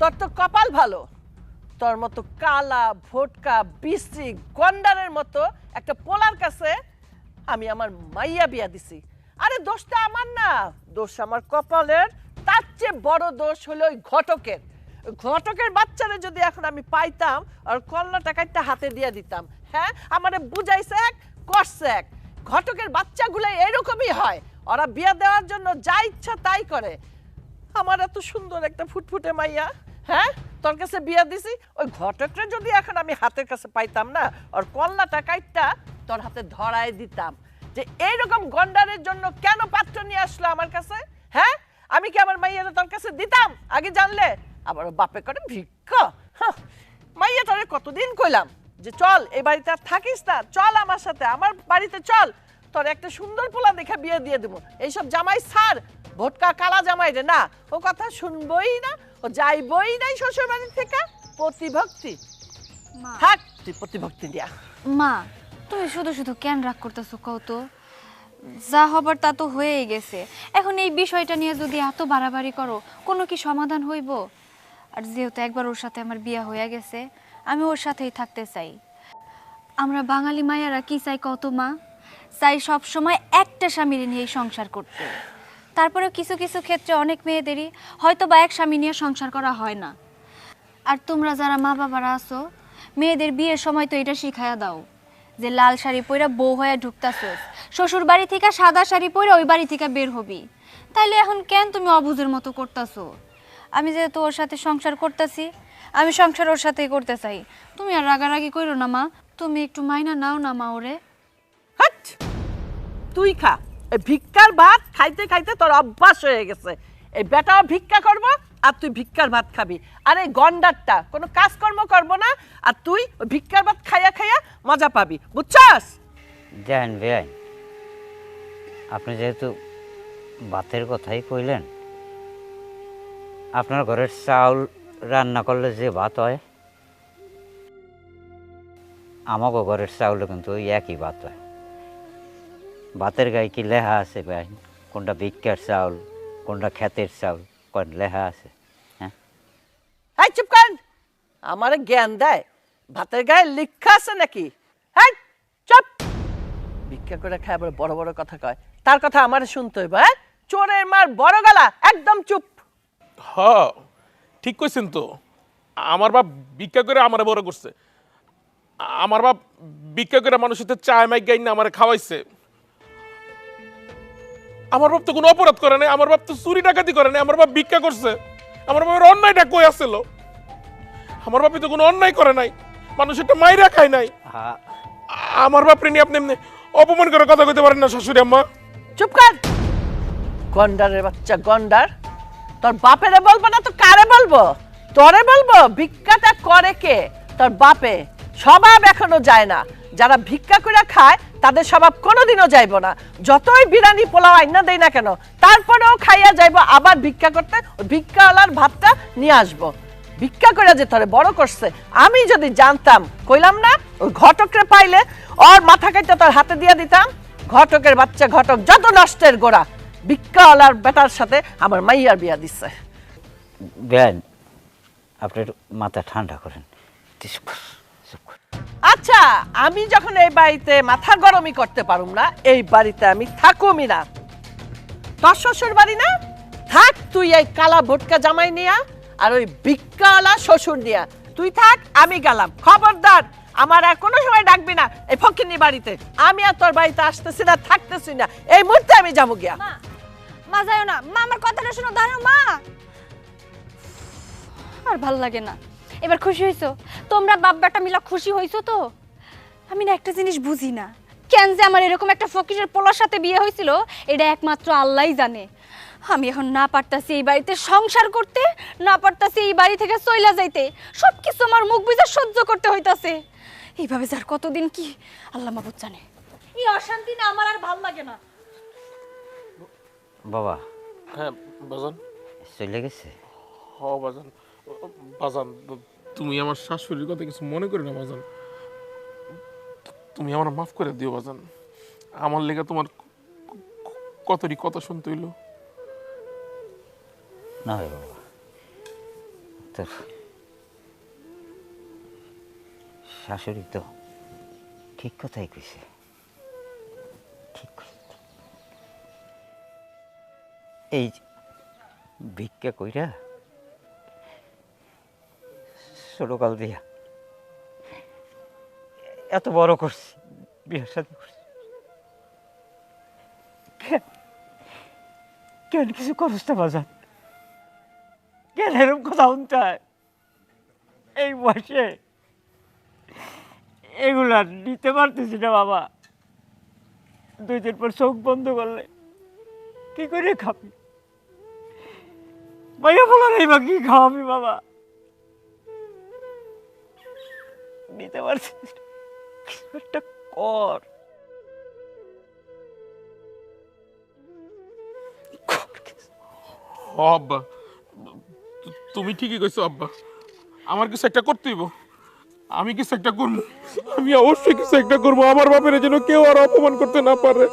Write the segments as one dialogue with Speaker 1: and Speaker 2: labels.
Speaker 1: তোর তো কপাল ভালো, তোর মতো কালা ভোটকা বিশ্রী গন্ডারের মতো একটা পোলার কাছে আমি আমার মাইয়া বিয়া দিছি। আরে দোষটা আমার না, দোষ আমার কপালের। তার চেয়ে বড় দোষ হলো ওই ঘটকের। ঘটকের বাচ্চারা যদি এখন আমি পাইতাম আর কল্লা টাকাটা হাতে দিয়ে দিতাম, হ্যাঁ আমারে বুঝাইছে এক করছে এক। ঘটকের বাচ্চাগুলো এরকমই হয়, ওরা বিয়া দেওয়ার জন্য যা ইচ্ছা তাই করে। আমার এত সুন্দর একটা ফুটফুটে মাইয়া, হ্যাঁ তোর কাছে বিয়া দিছি, ওই ঘটকটা যদি এখন আমি হাতের কাছে পাইতাম না, আর কল্লা টাকাইটা তোর হাতে ধরায় দিতাম যে এইরকম গন্ডারের জন্য কেন পাত্র নিয়ে আসলো আমার কাছে। হ্যাঁ আমি কি আমার মাইয়াটা তোর কাছে দিতাম আগে জানলে? আবার বাপে করে ভিক্ষা। মাইয়া তোরে কতদিন কইলাম যে চল এই বাড়িতে আর থাকিস না, চল আমার সাথে, আমার বাড়িতে চল, তোর একটা সুন্দর পোলা দেখে বিয়ে দিয়ে দেবো। এইসব জামাই ছাড়, ভোটকা কালা জামাই রে না, ও কথা শুনবই না, ও যাইবই নাই শ্বশুর বাড়ি থেকে। প্রতিভক্তি থাক, তুই প্রতিভক্তি দিয়া।
Speaker 2: মা তুমি শুধু শুধু কেন রাগ করতেছো কও তো? যা হবার তা তো হয়েই গেছে। এখন এই বিষয়টা নিয়ে যদি এত বাড়াবাড়ি করো, কোনো কি সমাধান হইব? আর যেহেতু একবার ওর সাথে আমার বিয়ে হয়ে গেছে, আমি ওর সাথেই থাকতে চাই। আমরা বাঙালি মায়েরা কি চাই কত মা? চাই সব সময় একটা স্বামীর নিয়ে সংসার করতে। তারপরেও কিছু কিছু ক্ষেত্রে অনেক মেয়েদেরই হয়তো বা এক স্বামী নিয়ে সংসার করা হয় না। আর তোমরা যারা মা বাবারা আছো, মেয়েদের বিয়ের সময় তো এটা শিখায়া দাও যে লাল শাড়ি পইরা বউ হয়ে ঢুকতাছস, শ্বশুর বাড়ি থেকে সাদা শাড়ি পইরা ওই বাড়ি থেকে বের হবি। তাইলে এখন কেন তুমি অবুঝের মতো করতাছো? আমি যেহেতু ওর সাথে সংসার করতেছি, আমি সংসার ওর সাথেই করতে চাই। তুমি আর রাগারাগি কইরো না মা, তুমি একটু মাইনা নাও না মা ওরে।
Speaker 1: হাট, তুই খা এই ভিক্ষার ভাত, খাইতে খাইতে তোর অভ্যাস হয়ে গেছে। এই বেটাও ভিক্ষা করবো আর তুই ভিক্ষার ভাত খাবি। আর এই গন্ডারটা কোনো কাজকর্ম করবো না, আর তুই ওই ভিক্ষার ভাত খাইয়া খাইয়া মজা পাবি, বুঝছস?
Speaker 3: জান ভাই, আপনি যেহেতু ভাতের কথাই কইলেন, আপনার ঘরের চাউল রান্না করলে যে ভাত হয়, আমাকে ঘরের চাউলে কিন্তু ওই একই ভাত হয়। ভাতের গায়ে কি লেখা আছে ভাই? কোনটা ভিক্ষার চাউল, কোনটা ক্ষেতের চাউল, কোন লেখা আছে? হ্যাঁ,
Speaker 1: হ্যাঁ চুপ কর, আমার জ্ঞান দেয়। ভাতের গায়ে লিখা আছে নাকি? হ্যাঁ চুপ, ভিক্ষা করে খায় আবার বড় বড় কথা কয়। তার কথা আমার শুনতে হইব? হ্যাঁ, চোরের মার বড় গলা, একদম চুপ।
Speaker 4: হ্যাঁ ঠিক কইছেন তো, আমার বাপ ভিক্ষা করে আমারে বড় করছে। আমার বাপ ভিক্ষা করে মানুষের চায় মাইক গাই না আমারে খাওয়াইছে। আমার বাপ তো কোনো অপরাধ করে নাই, আমার বাপ তো চুরি ডাকাতি করে নাই, আমার বাপ ভিক্ষা করছে। আমার বাপের অন্যায়টা কই আসছিল? আমার বাপে তো কোনো অন্যায় করে নাই, মানুষেরটা মাইরা খায় নাই। আমার বাপরে নিয়ে আপনি এমনি অপমান করে কথা কইতে পারেন না শাশুড়ি আম্মা।
Speaker 1: চুপ কর, গন্ডারের বাচ্চা গন্ডার। তোর বাপেরে বলবো না তো কারে বলবো? তোরে বলবো। ভিক্ষাটা করে কে? তোর বাপে। স্বভাব এখনো যায় না। যারা ভিক্ষা করে খায় তাদের স্বভাব কোনোদিনও যাইব না। যতই বিরানি পোলাও আইনা দেয় না কেন, তারপরেও খাইয়া যাইব আবার ভিক্ষা করতে। ওই ভিক্ষাওয়ালার ভাতটা নিয়ে আসবো। ভিক্ষা করে যে তোরে বড় করছে, আমি যদি জানতাম, কইলাম না ওই ঘটকরে পাইলে ওর মাথা কাটতে তোর হাতে দিয়ে দিতাম। ঘটকের বাচ্চা ঘটক, যত নষ্টের গোড়া। ভিক্ষাওয়ালার বেটার সাথে আমার মাইয়ার বিয়া দিচ্ছে।
Speaker 3: বেন, আপনি একটু মাথা ঠান্ডা করেন।
Speaker 1: আচ্ছা, আমি যখন এই বাড়িতে মাথা গরমই করতে পারুম না, এই বাড়িতে আমি থাকুমই না। তোর শ্বশুর বাড়ি না, থাক তুই এই কালা ভোটকা জামাই নিয়া আর ওই ভিক্ষাওয়ালা শ্বশুর নিয়া। তুই থাক, আমি গেলাম। খবরদার আমার আর কোনো সময় ডাকবি না এই ফকিন্নি বাড়িতে। আমি আর তোর বাড়িতে আসতেছি না, থাকতেছি না। এই মুহূর্তে আমি যাবো গিয়া।
Speaker 2: মা, মা যাও না মা, আমার কথাটা শোনো, দাঁড়াও মা। আর ভাল লাগে না। এবার খুশি হইছো? তোমরা বাপ বেটা মিলা খুশি হইছো তো? আমি না একটা জিনিস বুঝি না, কেন যে আমার এরকম একটা ফকিরের পোলার সাথে বিয়ে হয়েছিল, এটা একমাত্র আল্লাহই জানে। আমি এখন না পারতাছি এই বাড়িতে সংসার করতে, না পারতাছি এই বাড়ি থেকে চইলা যাইতে। সবকিছু আমার মুখ বুঝে সহ্য করতে হইতাছে। এইভাবে যার কতদিন কি আল্লাহ মাবুদ জানে। এই অশান্তি না আমার আর ভাল লাগে না।
Speaker 3: বাবা,
Speaker 4: হ্যাঁ বাজান।
Speaker 3: চলে গেছে?
Speaker 4: হ বাজান। বাজান, তুমি আমার শাশুড়ির কথা কিছু মনে করি না বাজান। তুমি আমার মাফ করে দিও বাজান। আমার লেগে তোমার কতটি কথা শুনতে হইলো।
Speaker 3: না ভাই বাবা, তোর শাশুড়ি তো ঠিক কথাই কইছে, ঠিক কইছে। এই ভিক্ষা কইরা ছোটকাল দিয়া এত বড় করছি, বিয়ের সাথে করছি, কেন কিছু করস না বাজার? কেন এরকম কথা শুনতে হয় এই বয়সে? এগুলা নিতে পারতেছি না বাবা। 2 দিন পর চোখ বন্ধ করলে কি করে খাবি? ভাইয়া বলার এই বা কি খাওয়াবি বাবা? নিতে পারছিস না, কিছু একটা কর।
Speaker 4: আব্বা, তুমি ঠিকই কইছো আব্বা, আমার কিছু একটা করতে হইব। আমি কিছু একটা করবো, আমি অবশ্যই কিছু একটা করবো। আমার বাপের যেন কেউ আর অপমান করতে না পারে।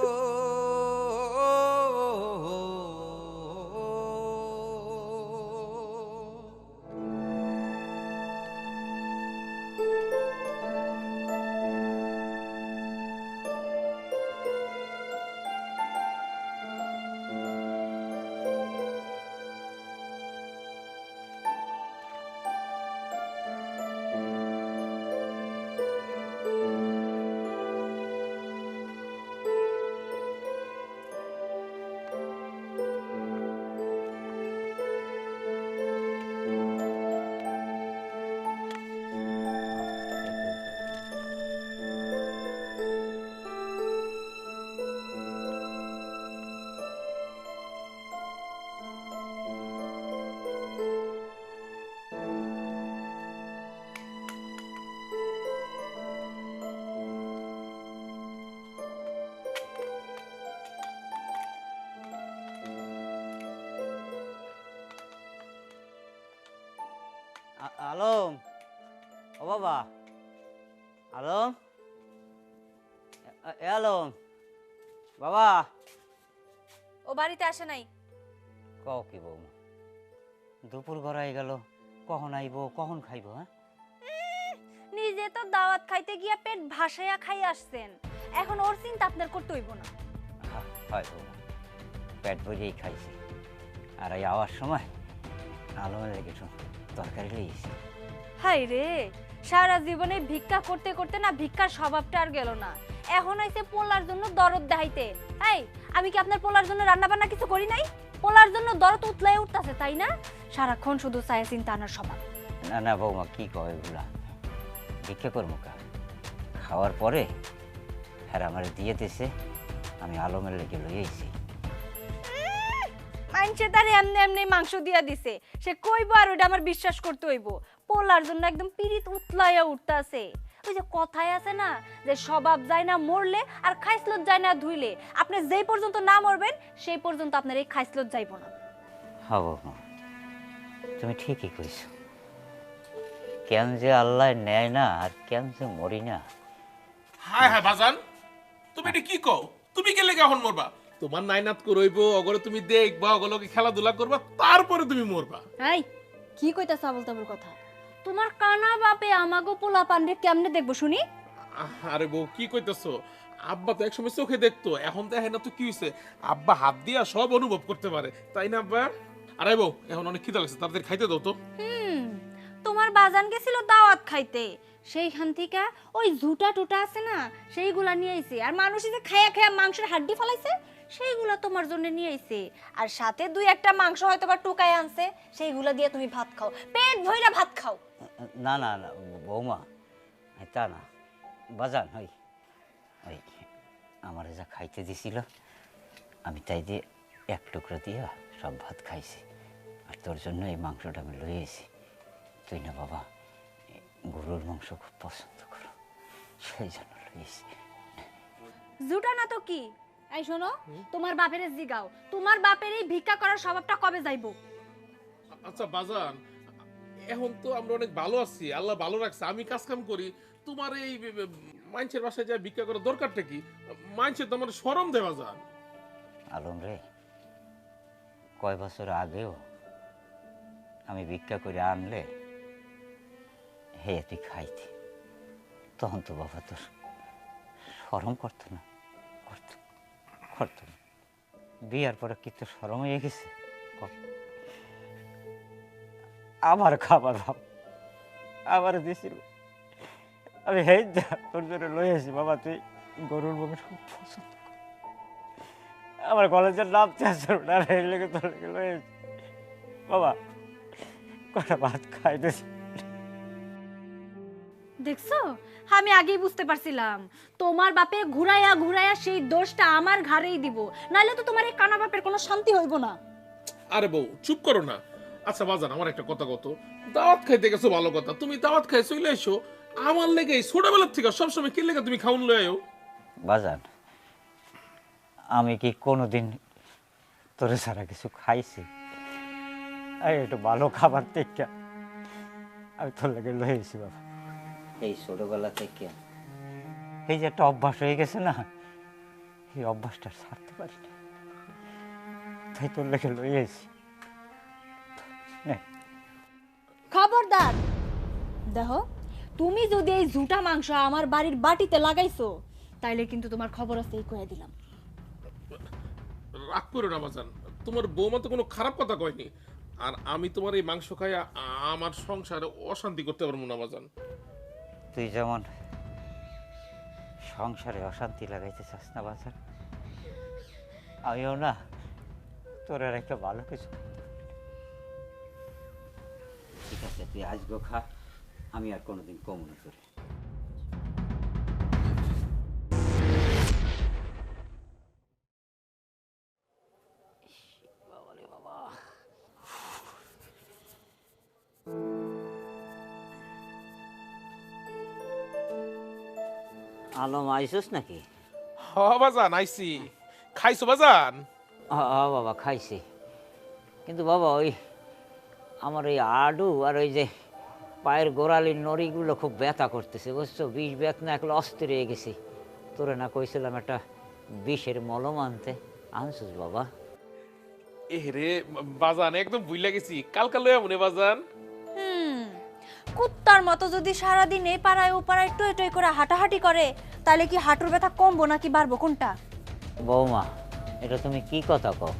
Speaker 3: আলম, ও বাবা, আলম, আলম, বাবা।
Speaker 2: ও বাড়িতে আসে নাই।
Speaker 3: কও কি বৌমা, দুপুর গড়াই গেল, কখন আইব, কখন খাইব? হ্যাঁ,
Speaker 2: নিজে তো দাওয়াত খাইতে গিয়া পেট ভাসাইয়া খাই আসছেন, এখন ওর চিন্তা আপনার করতে হইব না।
Speaker 3: হয় বৌমা, পেট ভরিয়েই খাইছি। আর এই আওয়ার সময় আলমের লেগে তরকারি লেগেছি।
Speaker 2: হাই রে, সারা জীবনে ভিক্ষা করতে করতে না ভিক্ষার স্বভাবটা আর গেল না। এখন আইছে পোলার জন্য দরদ দেখাইতে। এই, আমি কি আপনার পোলার জন্য রান্না বান্না কিছু করি নাই? পোলার জন্য দরদ উতলাই উঠতাছে, তাই না? সারাক্ষণ শুধু চায় চিন্তা আনার স্বভাব।
Speaker 3: না না বৌমা, কি কয় এগুলা? ভিক্ষা করবো কা? খাওয়ার পরে হ্যাঁ আমার দিয়ে দিছে, আমি আলমের লেগে লইয়েছি।
Speaker 2: মাইনসে তার এমনি এমনি মাংস দিয়া দিছে, সে কইব আর ওটা আমার বিশ্বাস করতে হইব? পোলার জন্য একদম পিরিত উতলাইয়া উঠতাছে। ওই যে কথায় আছে না, যে স্বভাব যায় না মরলে আর খাইসলত যায় না ধুইলে। আপনি যেই পর্যন্ত না মরবেন সেই পর্যন্ত আপনার এই খাইসলত যাইব না।
Speaker 3: হ্যাঁ বৌমা, তুমি ঠিকই কইছো। কেন যে আল্লাহ নেয় না আর কেন যে মরি না।
Speaker 4: হায় হায় বাজান, তুমি এটা কি কও? তুমি কে লেগে এখন মরবা? তোমার নাইনাত করইব, ওগুলো তুমি দেখবা, ওগুলোকে খেলাধুলা করবা, তারপরে তুমি মরবা।
Speaker 2: এই, কি কইতাছ আবল তাবল কথা? তোমার কানা বাপে আমাগো পোলা পান্ডে কেমনে দেখবো শুনি?
Speaker 4: আরে বউ, কি কইতেছো? আব্বা তো একসময় চোখে দেখতো, এখন দেখে না তো কি হইছে? আব্বা হাত দিয়া সব অনুভব করতে পারে, তাই না আব্বা? আরে বউ, এখন অনেক খিদা লাগছে, তাড়াতাড়ি খাইতে দাও তো।
Speaker 2: তোমার বাজান গেছিল দাওয়াত খাইতে, সেইখান থেকে ওই ঝুটা টুটা আছে না, সেইগুলা নিয়ে আইছে। আর মানুষ যে খায়া খায়া মাংসের হাড্ডি ফলাইছে, সেইগুলা তোমার জন্য নিয়ে আইছে। আর সাথে 2-1টা মাংস হয়তো বা টুকায় আনছে, সেইগুলা দিয়ে তুমি ভাত খাও, পেট ভইরা ভাত খাও।
Speaker 3: না না না বৌমা, তা না বাজান। ওই ওই আমার যা খাইতে দিছিল, আমি তাই দিয়ে 1 টুকরো দিয়া সব ভাত খাইছি। আর তোর জন্য এই মাংসটা আমি লইয়েছি। তুই না বাবা গরুর মাংস খুব পছন্দ করো, সেই জন্য লইয়েছি।
Speaker 2: জুটা না তো কি? এই শোনো, তোমার বাপের জিগাও, তোমার বাপের এই ভিক্ষা করার স্বভাবটা কবে যাইবো?
Speaker 4: আচ্ছা বাজান, এখন তো আমরা অনেক ভালো আছি, আল্লাহ ভালো রাখছে, আমি কাজ কাম করি। তোমার এই মাইনছের বাসায় যা ভিক্ষা করার দরকারটা কি? মাইনছের তো আমার শরম দেওয়া যান।
Speaker 3: আলম রে, কয় বছর আগেও আমি ভিক্ষা করে আনলে হে তুই খাইতি, তখন তো বাবা তোর শরম করতো না, করতো না। বিয়ার পরে কি তোর শরম হয়ে গেছে? আমার খাবার ভাব আমার দিছিল, আমি হেই যা তোর জন্য লই আসি বাবা, তুই গরুর মাংস খুব পছন্দ কর। আমার কলেজের নাম চাষ না লেগে তোর লেগে লই আসি বাবা, কটা ভাত খাইতেছি।
Speaker 5: দেখছো, আমি আগেই বুঝতে পারছিলাম তোমার বাপে ঘুরাইয়া ঘুরাইয়া সেই দোষটা আমার ঘাড়েই দিব, নাইলে তো তোমার এই কানা বাপের কোনো শান্তি হইব না।
Speaker 4: আরে বউ চুপ করো না। আচ্ছা বাজান, আমার একটা কথা কত, দাওয়াত খাইতে গেছো ভালো কথা, তুমি দাওয়াত খাই চলে এসো, আমার লেগে ছোটবেলার থেকে সবসময় কি লেগে তুমি খাউন লয়ে আয়ো?
Speaker 3: বাজান, আমি কি কোনোদিন তোরে ছাড়া কিছু খাইছি? এই একটু ভালো খাবার থেকে আমি তোর লেগে লয়ে এসেছি বাবা। এই ছোটবেলা থেকে এই যে একটা অভ্যাস হয়ে গেছে না, এই অভ্যাসটা ছাড়তে পারি না, তাই তোর লেগে লয়ে এসেছি।
Speaker 5: খবরদার, দেখো তুমি যদি এই ঝুটা মাংস আমার বাড়ির বাটিতে লাগাইছো তাইলে কিন্তু তোমার খবর আছে, এই কইয়া দিলাম।
Speaker 4: রাগ করো না বাজান, তোমার বৌমা তো কোনো খারাপ কথা কয়নি, আর আমি তোমার এই মাংস খাইয়া আমার সংসারে অশান্তি করতে পারবো না বাজান।
Speaker 3: তুই যেমন সংসারে অশান্তি লাগাইতে চাস না বাজান, আমিও না তোর আর একটা ভালো কিছু। ঠিক আছে, তুই আজগো খা, আমি আর কোনোদিন কমনে করি। আলম আইসোস নাকি?
Speaker 4: হ বাজান আইছি। খাইছো বাজান?
Speaker 3: বাবা খাইছি, কিন্তু বাবা ওই আমার ওই আডু আর ওই যে পায়ের গোড়ালির নড়িগুলো খুব ব্যথা করতেছে, বুঝছো? বিষ ব্যথা একলা অস্থির হয়ে গেছি। তোরে না কইছিলাম একটা বিষের মলম আনতে, আনছিস বাবা?
Speaker 4: এ রে বাজান, একদম ভুইলা গেছি, কালকা লইয়া মনে বাজান।
Speaker 5: কুত্তার মতো যদি সারাদিন এই পাড়ায় ও পাড়ায় টই টই করে হাঁটাহাঁটি করে তাহলে কি হাঁটুর ব্যথা কমবো নাকি বাড়বো, কোনটা?
Speaker 3: বৌমা, এটা তুমি কি কথা কও?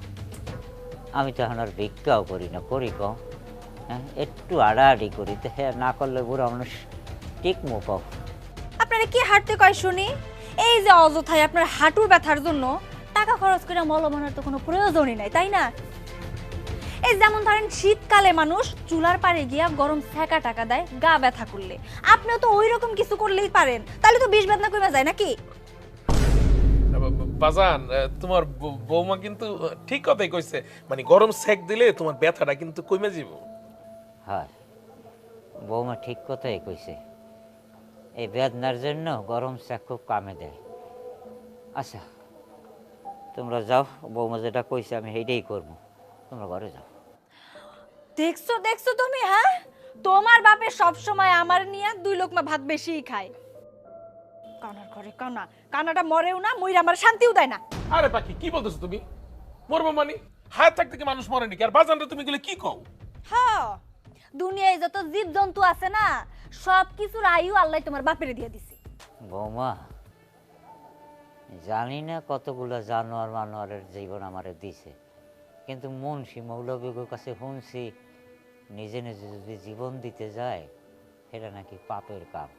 Speaker 3: আমি তো এখন আর ভিক্ষাও করি না, করি কও? হ্যাঁ, একটু আড়াআড়ি করি, তো হ্যাঁ না করলে বুড়া মানুষ ঠিক মো কও।
Speaker 5: আপনারা কি হাঁটতে কয় শুনি? এই যে অযথায় আপনার হাঁটুর ব্যথার জন্য টাকা খরচ করে মলম আনার তো কোনো প্রয়োজনই নাই, তাই না? এই যেমন ধরেন শীতকালে মানুষ চুলার পাড়ে গিয়া গরম সেকা টাকা দেয় গা ব্যথা করলে, আপনিও তো ওই রকম কিছু করলেই পারেন, তাহলে তো বিষ বেদনা কমে যায় নাকি?
Speaker 4: বাজান, তোমার বৌমা কিন্তু ঠিক কথাই কইছে, মানে গরম সেক দিলে তোমার ব্যথাটা কিন্তু কমে যাব।
Speaker 3: হ্যাঁ, বৌমা ঠিক কথাই কইছে, এই বেদনার জন্য গরম চা খুব কামে দেয়। আচ্ছা তোমরা যাও, বৌমা যেটা কইছে আমি সেইটাই করবো, তোমরা ঘরে যাও।
Speaker 5: দেখছো দেখছো তুমি, হ্যাঁ তোমার বাপে সব সময় আমার নিয়ে 2 লোকমা ভাত বেশিই খায়। কানার ঘরে কানা, কানাটা মরেও না, মইরা আমার শান্তিও দেয় না।
Speaker 4: আরে পাখি, কি বলতেছো তুমি? মরবো মানে হায়াত থাকতে কি মানুষ মরে নাকি? আর বাজানটা তুমি গেলে কি কও?
Speaker 5: হ্যাঁ, দুনিয়ায় যত জীব জন্তু আছে না সব কিছুর আয়ু আল্লাহ তোমার বাপেরে দিয়ে দিছে।
Speaker 3: বৌমা, জানি না কতগুলো জানোয়ার মানোয়ারের জীবন আমারে দিছে, কিন্তু মুন্সি মৌলবীর কাছে শুনছি নিজে নিজে যদি জীবন দিতে যায় সেটা নাকি পাপের কাম।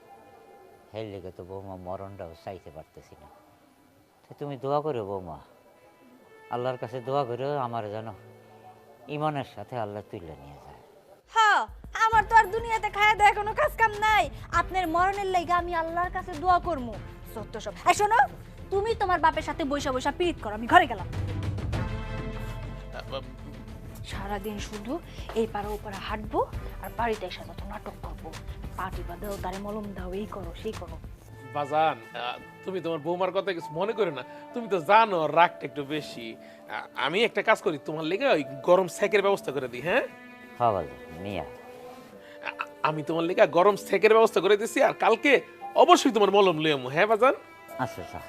Speaker 3: হের লেগে তো বৌমা মরণটাও চাইতে পারতেছি না। তো তুমি দোয়া করো বৌমা, আল্লাহর কাছে দোয়া করো আমার যেন ইমানের সাথে আল্লাহ তুলে নিয়ে যায়।
Speaker 5: হ্যাঁ, আমার তো আর দুনিয়াতে খায়া দেয় কোনো কাজ কাম নাই, আপনার মরণের লাগা আমি আল্লাহর কাছে দোয়া করবো। সত্য সব। এই শোনো, তুমি তোমার বাপের সাথে বৈশা বৈশা পীড়িত করো, আমি ঘরে গেলাম। সারাদিন শুধু এই পাড়া ও পাড়া হাঁটবো আর বাড়িতে এসে যত নাটক করবো, পাটি বাঁধাও, তারে মলম দাও, এই করো সেই করো।
Speaker 4: বাজান, তুমি তোমার বৌমার কথা কিছু মনে করো না, তুমি তো জানো রাগটা একটু বেশি। আমি একটা কাজ করি, তোমার লেগে ওই গরম সেকের ব্যবস্থা করে দিই। হ্যাঁ
Speaker 3: হ্যাঁ নিয়া,
Speaker 4: আমি তোমার লেগে গরম সেকের ব্যবস্থা করে দিছি, আর কালকে অবশ্যই তোমার মলম লইয়া আমু। হ্যাঁ বাজান?
Speaker 3: আচ্ছা আচ্ছা।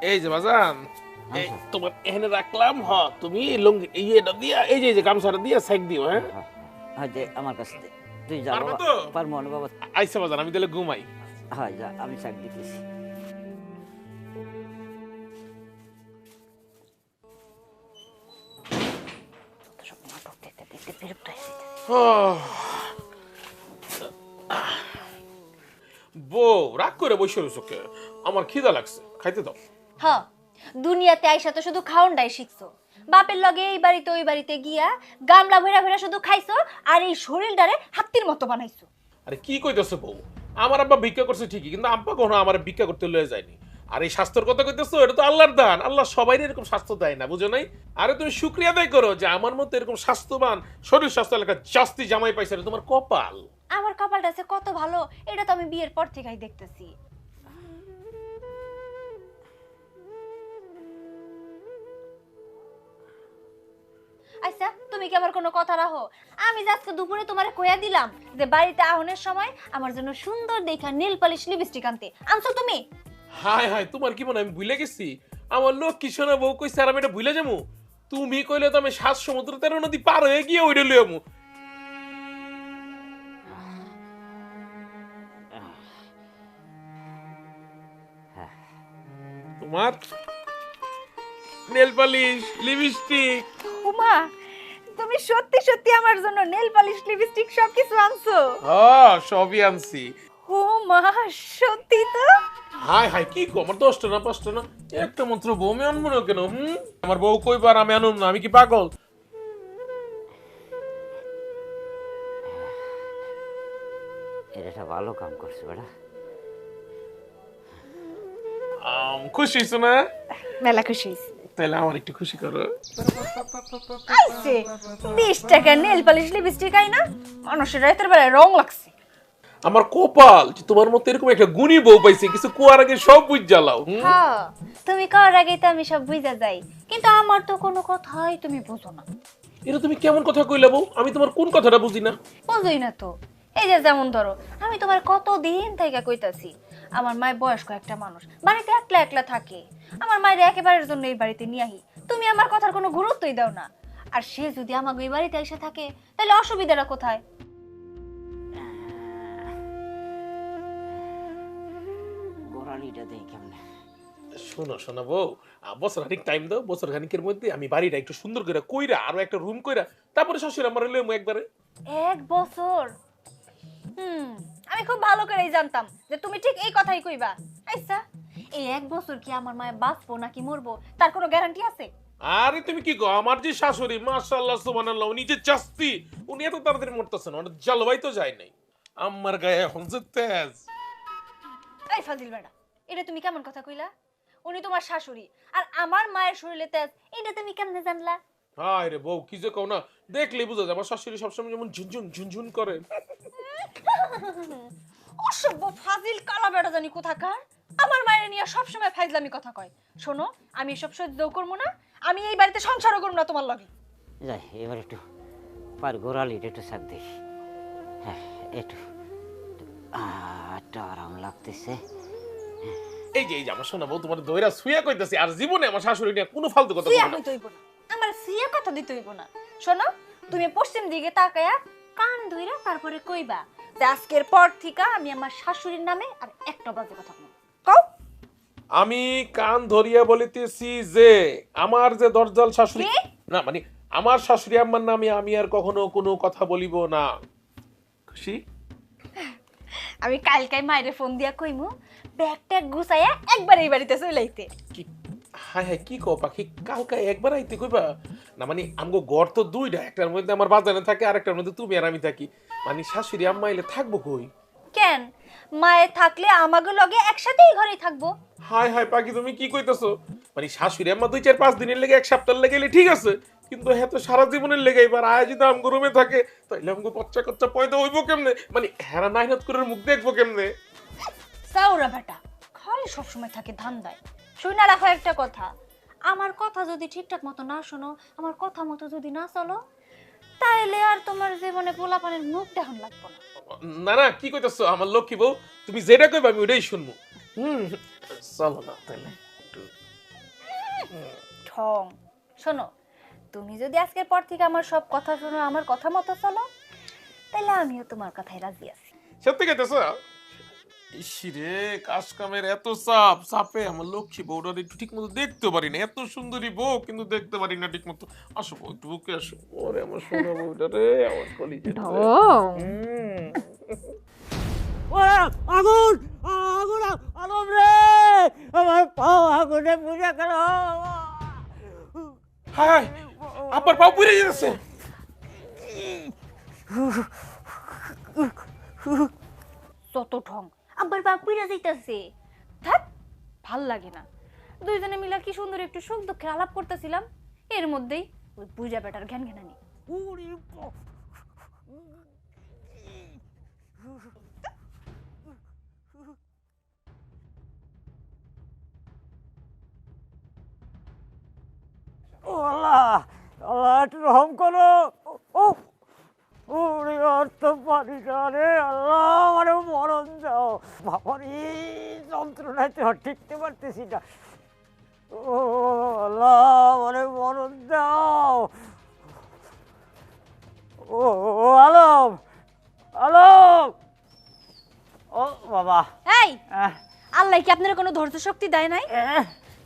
Speaker 4: এই যে বাজান, এই তোমার এখানে রাখলাম। তুমি লুঙ্গি এটা দিয়া এই যে গামছাটা দিয়া সেক দিও। হ্যাঁ
Speaker 3: হ্যাঁ যে আমার কাছে দে। তুই যা
Speaker 4: পারবে
Speaker 3: বাবা,
Speaker 4: তো?
Speaker 3: পারবো না বাবা।
Speaker 4: আইসা বাজান, আমি তাহলে ঘুমাই।
Speaker 3: হ্যাঁ যা, আমি শাক দিতেছি। সব নাটক দেখতে দেখতে বিরক্ত হয়ে যাইতেছি।
Speaker 4: বউ রাগ করে বসে রয়েছো কে? আমার খিদা লাগছে, খাইতে দাও।
Speaker 5: হ, দুনিয়াতে আইসা তো শুধু খাওনটাই শিখছো। বাপের লগে এই বাড়িতে ওই বাড়িতে গিয়া গামলা ভরা ভরা শুধু খাইছো, আর এই শরীরটারে হাতির মতো বানাইছো।
Speaker 4: আরে কি কইতেছো বউ? আমার আব্বা ভিক্ষা করছে ঠিকই, কিন্তু আব্বা কখনো আমার ভিক্ষা করতে লয়ে যায়নি। আর এই স্বাস্থ্যের কথা কইতেছো, এটা তো আল্লাহর দান। আল্লাহ সবাই এরকম স্বাস্থ্য দেয় না, বুঝো নাই? আরে তুমি শুকরিয়া আদায় করো যে আমার মতো এরকম স্বাস্থ্যবান শরীর স্বাস্থ্য এলাকা জাস্তি জামাই পাইছে। এটা তোমার কপাল।
Speaker 5: আমার কপালটা আছে কত ভালো, এটা তো আমি বিয়ের পর থেকেই দেখতেছি। আচ্ছা, তুমি কি আমার কোনো কথা রাখো? আমি যে আজকে দুপুরে তোমারে কইয়া দিলাম যে বাড়িতে আহনের সময় আমার জন্য সুন্দর দেখা নীল পালিশ লিপস্টিক আনছো তুমি?
Speaker 4: হায় হায়, তোমার কি মনে হয় আমি ভুলে গেছি? আমার লোক কিশোরা বউ কইছে আর আমি এটা ভুলে যাবো? তুমি কইলে তো আমি ৭ সমুদ্র ১৩ নদী পার হয়ে গিয়ে ওইটা লই আমু। তোমার নেল পালিশ লিপস্টিক।
Speaker 5: উমা, তুমি সত্যি সত্যি আমার জন্য নেল পালিশ লিপস্টিক সবকিছু আনছো?
Speaker 4: সবই আনছি।
Speaker 5: ও মা, সত্যি তো?
Speaker 4: হাই হাই, কি কো? আমার 10টা না 5টা না একটা মাত্র বউ, আমি আনবো না কেন? আমার বউ কইবার আমি আনুম না? আমি কি পাগল?
Speaker 3: এটা ভালো কাম করছে বেটা।
Speaker 4: খুশি হইছো না?
Speaker 5: মেলা খুশি হইছি।
Speaker 4: তাহলে আমার একটু খুশি করো।
Speaker 5: আইছে 20 টাকা নেল পালিশ লিপস্টিক আই না, মানুষের রাতের বেলায় রং লাগছে।
Speaker 4: আমার কপাল যে তোমার মতো এরকম একটা গুণী বউ পাইছে, কিছু কুয়ার আগে সব বুঝ জ্বালাও।
Speaker 5: হ্যাঁ, তুমি করার আগেই তো আমি সব বুঝা যাই, কিন্তু আমার তো কোনো কথাই তুমি বুঝো না।
Speaker 4: এটা তুমি কেমন কথা কইলা বউ? আমি তোমার কোন কথাটা বুঝি না?
Speaker 5: বুঝোই না তো। এই যে যেমন ধরো, আমি তোমার কতদিন থেকে কইতাছি আমার মায়ের বয়স্ক একটা মানুষ, বাড়িতে একলা একলা থাকে। আমার মায়ের একেবারের জন্য এই বাড়িতে নিয়ে আহি, তুমি আমার কথার কোনো গুরুত্বই দাও না। আর সে যদি আমাকে এই বাড়িতে এসে থাকে, তাহলে অসুবিধাটা কোথায়?
Speaker 3: গোড়ালিটা দেই কেমনে?
Speaker 4: শোনো শোনো বউ, বছর খানিক টাইম দাও। বছর খানিকের মধ্যে আমি বাড়িটা একটু সুন্দর করে কইরা আরো একটা রুম কইরা তারপরে শাশুড়ি আমার লইমু একবারে।
Speaker 5: 1 বছর? আমি খুব ভালো করেই জানতাম যে তুমি ঠিক এই কথাই কইবা। আচ্ছা, এই 1 বছর কি আমার মায়ে বাঁচবো নাকি মরবো তার কোনো গ্যারান্টি আছে?
Speaker 4: আরে তুমি কি কো? আমার যে শাশুড়ি মাশাআল্লাহ সুবহানাল্লাহ, উনি যে চাস্তি, উনি এত তাড়াতাড়ি মরতেছে না, ওটা জলবাই তো যায় নাই। আমার গায়ে এখন যে তেজ।
Speaker 5: এই ফাজিল বেটা, এটা তুমি কেমন কথা কইলা? উনি তোমার শাশুড়ি, আর আমার মায়ের শরীরে তেজ, এটা তুমি কেমনে জানলা?
Speaker 4: হায় রে বউ, কি যে কও না, দেখলে বুঝা যায় আমার শাশুড়ি সবসময় যেমন ঝুনঝুন ঝুনঝুন করে।
Speaker 5: অসভ্য ফাজিল কালা বেটা জানি কোথাকার, আমার মায়ের নিয়ে সবসময় ফাইজলামি কথা কয়। শোনো, আমি এসব সহ্য করবো না, আমি এই বাড়িতে সংসারও করবো না তোমার লগে।
Speaker 3: যাই এবার একটু পার গোড়ালিটা একটু শাক দিই। হ্যাঁ একটু আরাম লাগতেছে।
Speaker 4: এই যে আমার শোনা বউ, তোমার দইরা শুয়া কইতাছি, আর জীবনে আমার শাশুড়ি নিয়ে কোনো ফালতু কথা
Speaker 5: সিয়া
Speaker 4: বলবো না।
Speaker 5: কইতে হইব না, আমার সিয়া কথা দিতে হইব না। শোনো, তুমি পশ্চিম দিকে তাকায়া কান ধইরা তারপরে কইবা যে আজকের পর থেকে আমি আমার শাশুড়ির নামে আর একটা বাজে কথা বলবো। কও।
Speaker 4: আমি কান ধরিয়া বলিতেছি যে আমার যে দরজাল শাশুড়ি,
Speaker 5: কি?
Speaker 4: না মানে আমার শাশুড়ি আম্মার নামে আমি আর কখনো কোনো কথা বলিব না। খুশি?
Speaker 5: আমি কালকাই মায়েরে ফোন দিয়া কইমু ব্যাগ ট্যাগ গুছাইয়া একবার এই বাড়িতে চলে আইতে।
Speaker 4: কি হায় হায়, কি কো পাখি? কালকে একবার আইতে কইবা? না মানে আমগো ঘর তো দুইটা, একটার মধ্যে আমার বাজানে থাকে আর একটার মধ্যে তুমি আর আমি থাকি। মানে শাশুড়ি আম্মা এলে থাকবো কই?
Speaker 5: কেন, মায়ে থাকলে আমাগো লগে একসাথেই ঘরে থাকবো।
Speaker 4: হায় হায় পাখি, তুমি কি কইতেছো? মানে শাশুড়ি আম্মা 2-4-5 দিনের লেগে, 1 সপ্তাহের লেগে এলে ঠিক আছে, কিন্তু হ্যাঁ তো সারা জীবনের লেগে। এবার আয় যদি আমগো রুমে থাকে, তাইলে আমগো বাচ্চা কাচ্চা পয়দা হইবো কেমনে? মানে হেরা নাইনাত করে মুখ দেখবো কেমনে?
Speaker 5: সাউরা বেটা খালি সবসময় থাকে ধান্দায়। শুনে রাখো একটা কথা, আমার কথা যদি ঠিকঠাক মতো না শোনো, আমার কথা মতো যদি না চলো, তাইলে আর তোমার জীবনে পোলাপানের মুখ দেখান লাগবো না।
Speaker 4: না না, কি কইতেছো আমার লক্ষ্মী বউ? তুমি যেটা কইবা আমি ওইটাই শুনবো। চলো না তাইলে একটু
Speaker 5: ঠং। শোনো, তুমি যদি আজকের পর থেকে আমার সব কথা শোনো, আমার কথা মতো চলো, তাহলে আমিও তোমার কথায় রাজি আছি।
Speaker 4: সত্যি কেটেছ? ইসিরে কাজ কামের এত চাপে আমার লক্ষ্মী বউটা একটু ঠিক মতো দেখতে পারি না। এত সুন্দরী বউ কিন্তু দেখতে পারি না ঠিক মতো। আসো বউ, একটু বুকে আসো। ওরে আমার সোনা বউটা রে, আমার কলিজা রে।
Speaker 3: আগুন আগুন আগুন রে, আমার পাও আগুনে পুড়ে গেল।
Speaker 4: হায়, আব্বার পাও পুড়ে যাচ্ছে।
Speaker 5: যত ঠং, আব্বার বাপ পুইরা যাইতাছে। ধ্যাৎ, ভাল লাগে না। দুইজনে মিলা কি সুন্দর একটু সুখ দুঃখের আলাপ করতেছিলাম, এর মধ্যেই ওই বুইরা বেটার ঘ্যান ঘ্যানানি।
Speaker 3: ও আল্লাহ, আল্লাহ একটু রহম করো। ও ওরে আর তো পারি না রে, আল্লাহ আমারে মরণ দাও। বাবারে যন্ত্রণায় তো আর টিকতে পারতেছি না। ও আল্লাহ আমারে মরণ দাও। ও আলম, আলম, ও বাবা।
Speaker 5: এই, আল্লাহ কি আপনার কোনো ধৈর্য শক্তি দেয় নাই?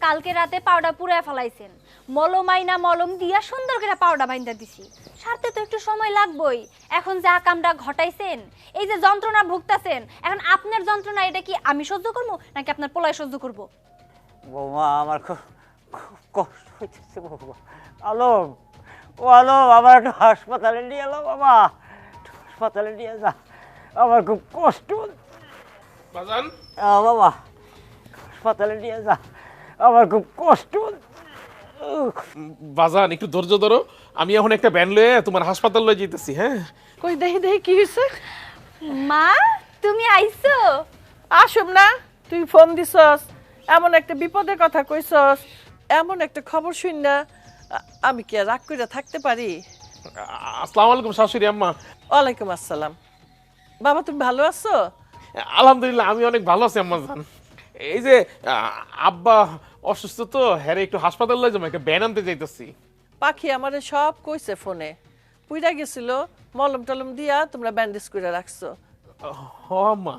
Speaker 5: কালকে রাতে পাউডার পুরায় ফেলাইছেন, মলমাইনা মলম দিয়া সুন্দর করে পাউডার বাইন্দা দিছি। সারতে তো একটু সময় লাগবেই। এখন যা কামটা ঘটাইছেন, এই যে যন্ত্রণা ভুগতাছেন, এখন আপনার যন্ত্রণা এটা কি আমি সহ্য করবো নাকি আপনার পোলায় সহ্য করবো?
Speaker 3: বৌমা আমার খুব কষ্ট হইতেছে বৌমা। আলম, ও আলম, আমার একটু হাসপাতালে নিয়ে এলো বাবা, একটু হাসপাতালে নিয়ে যা, আমার খুব কষ্ট।
Speaker 4: বাজান,
Speaker 3: বাবা হাসপাতালে নিয়ে যা, আমার খুব কষ্ট।
Speaker 4: বাজান একটু ধৈর্য ধরো, আমি এখন একটা ভ্যান লয়ে তোমার হাসপাতাল লয়ে যেতেছি। হ্যাঁ,
Speaker 1: কই দেখি দেখি কি হয়েছে।
Speaker 5: মা, তুমি আইছো?
Speaker 1: আসুম না, তুই ফোন দিছস, এমন একটা বিপদের কথা কইছস, এমন একটা খবর শুন না, আমি কি আর রাগ করে থাকতে পারি?
Speaker 4: আসসালামু আলাইকুম শাশুড়ি আম্মা।
Speaker 1: ওয়ালাইকুম আসসালাম। বাবা তুমি ভালো আছো?
Speaker 4: আলহামদুলিল্লাহ আমি অনেক ভালো আছি আম্মা জান। এই যে আব্বা অসুস্থ তো, হ্যাঁ একটু হাসপাতাল লয়ে যাবো, একটা ভ্যান আনতে যাইতেছি।
Speaker 1: পাখি আমারে সব কইছে ফোনে, পুইরা গেছিল, মলম টলম দিয়া তোমরা ব্যান্ডেজ করে রাখছো।
Speaker 4: হ আম্মা,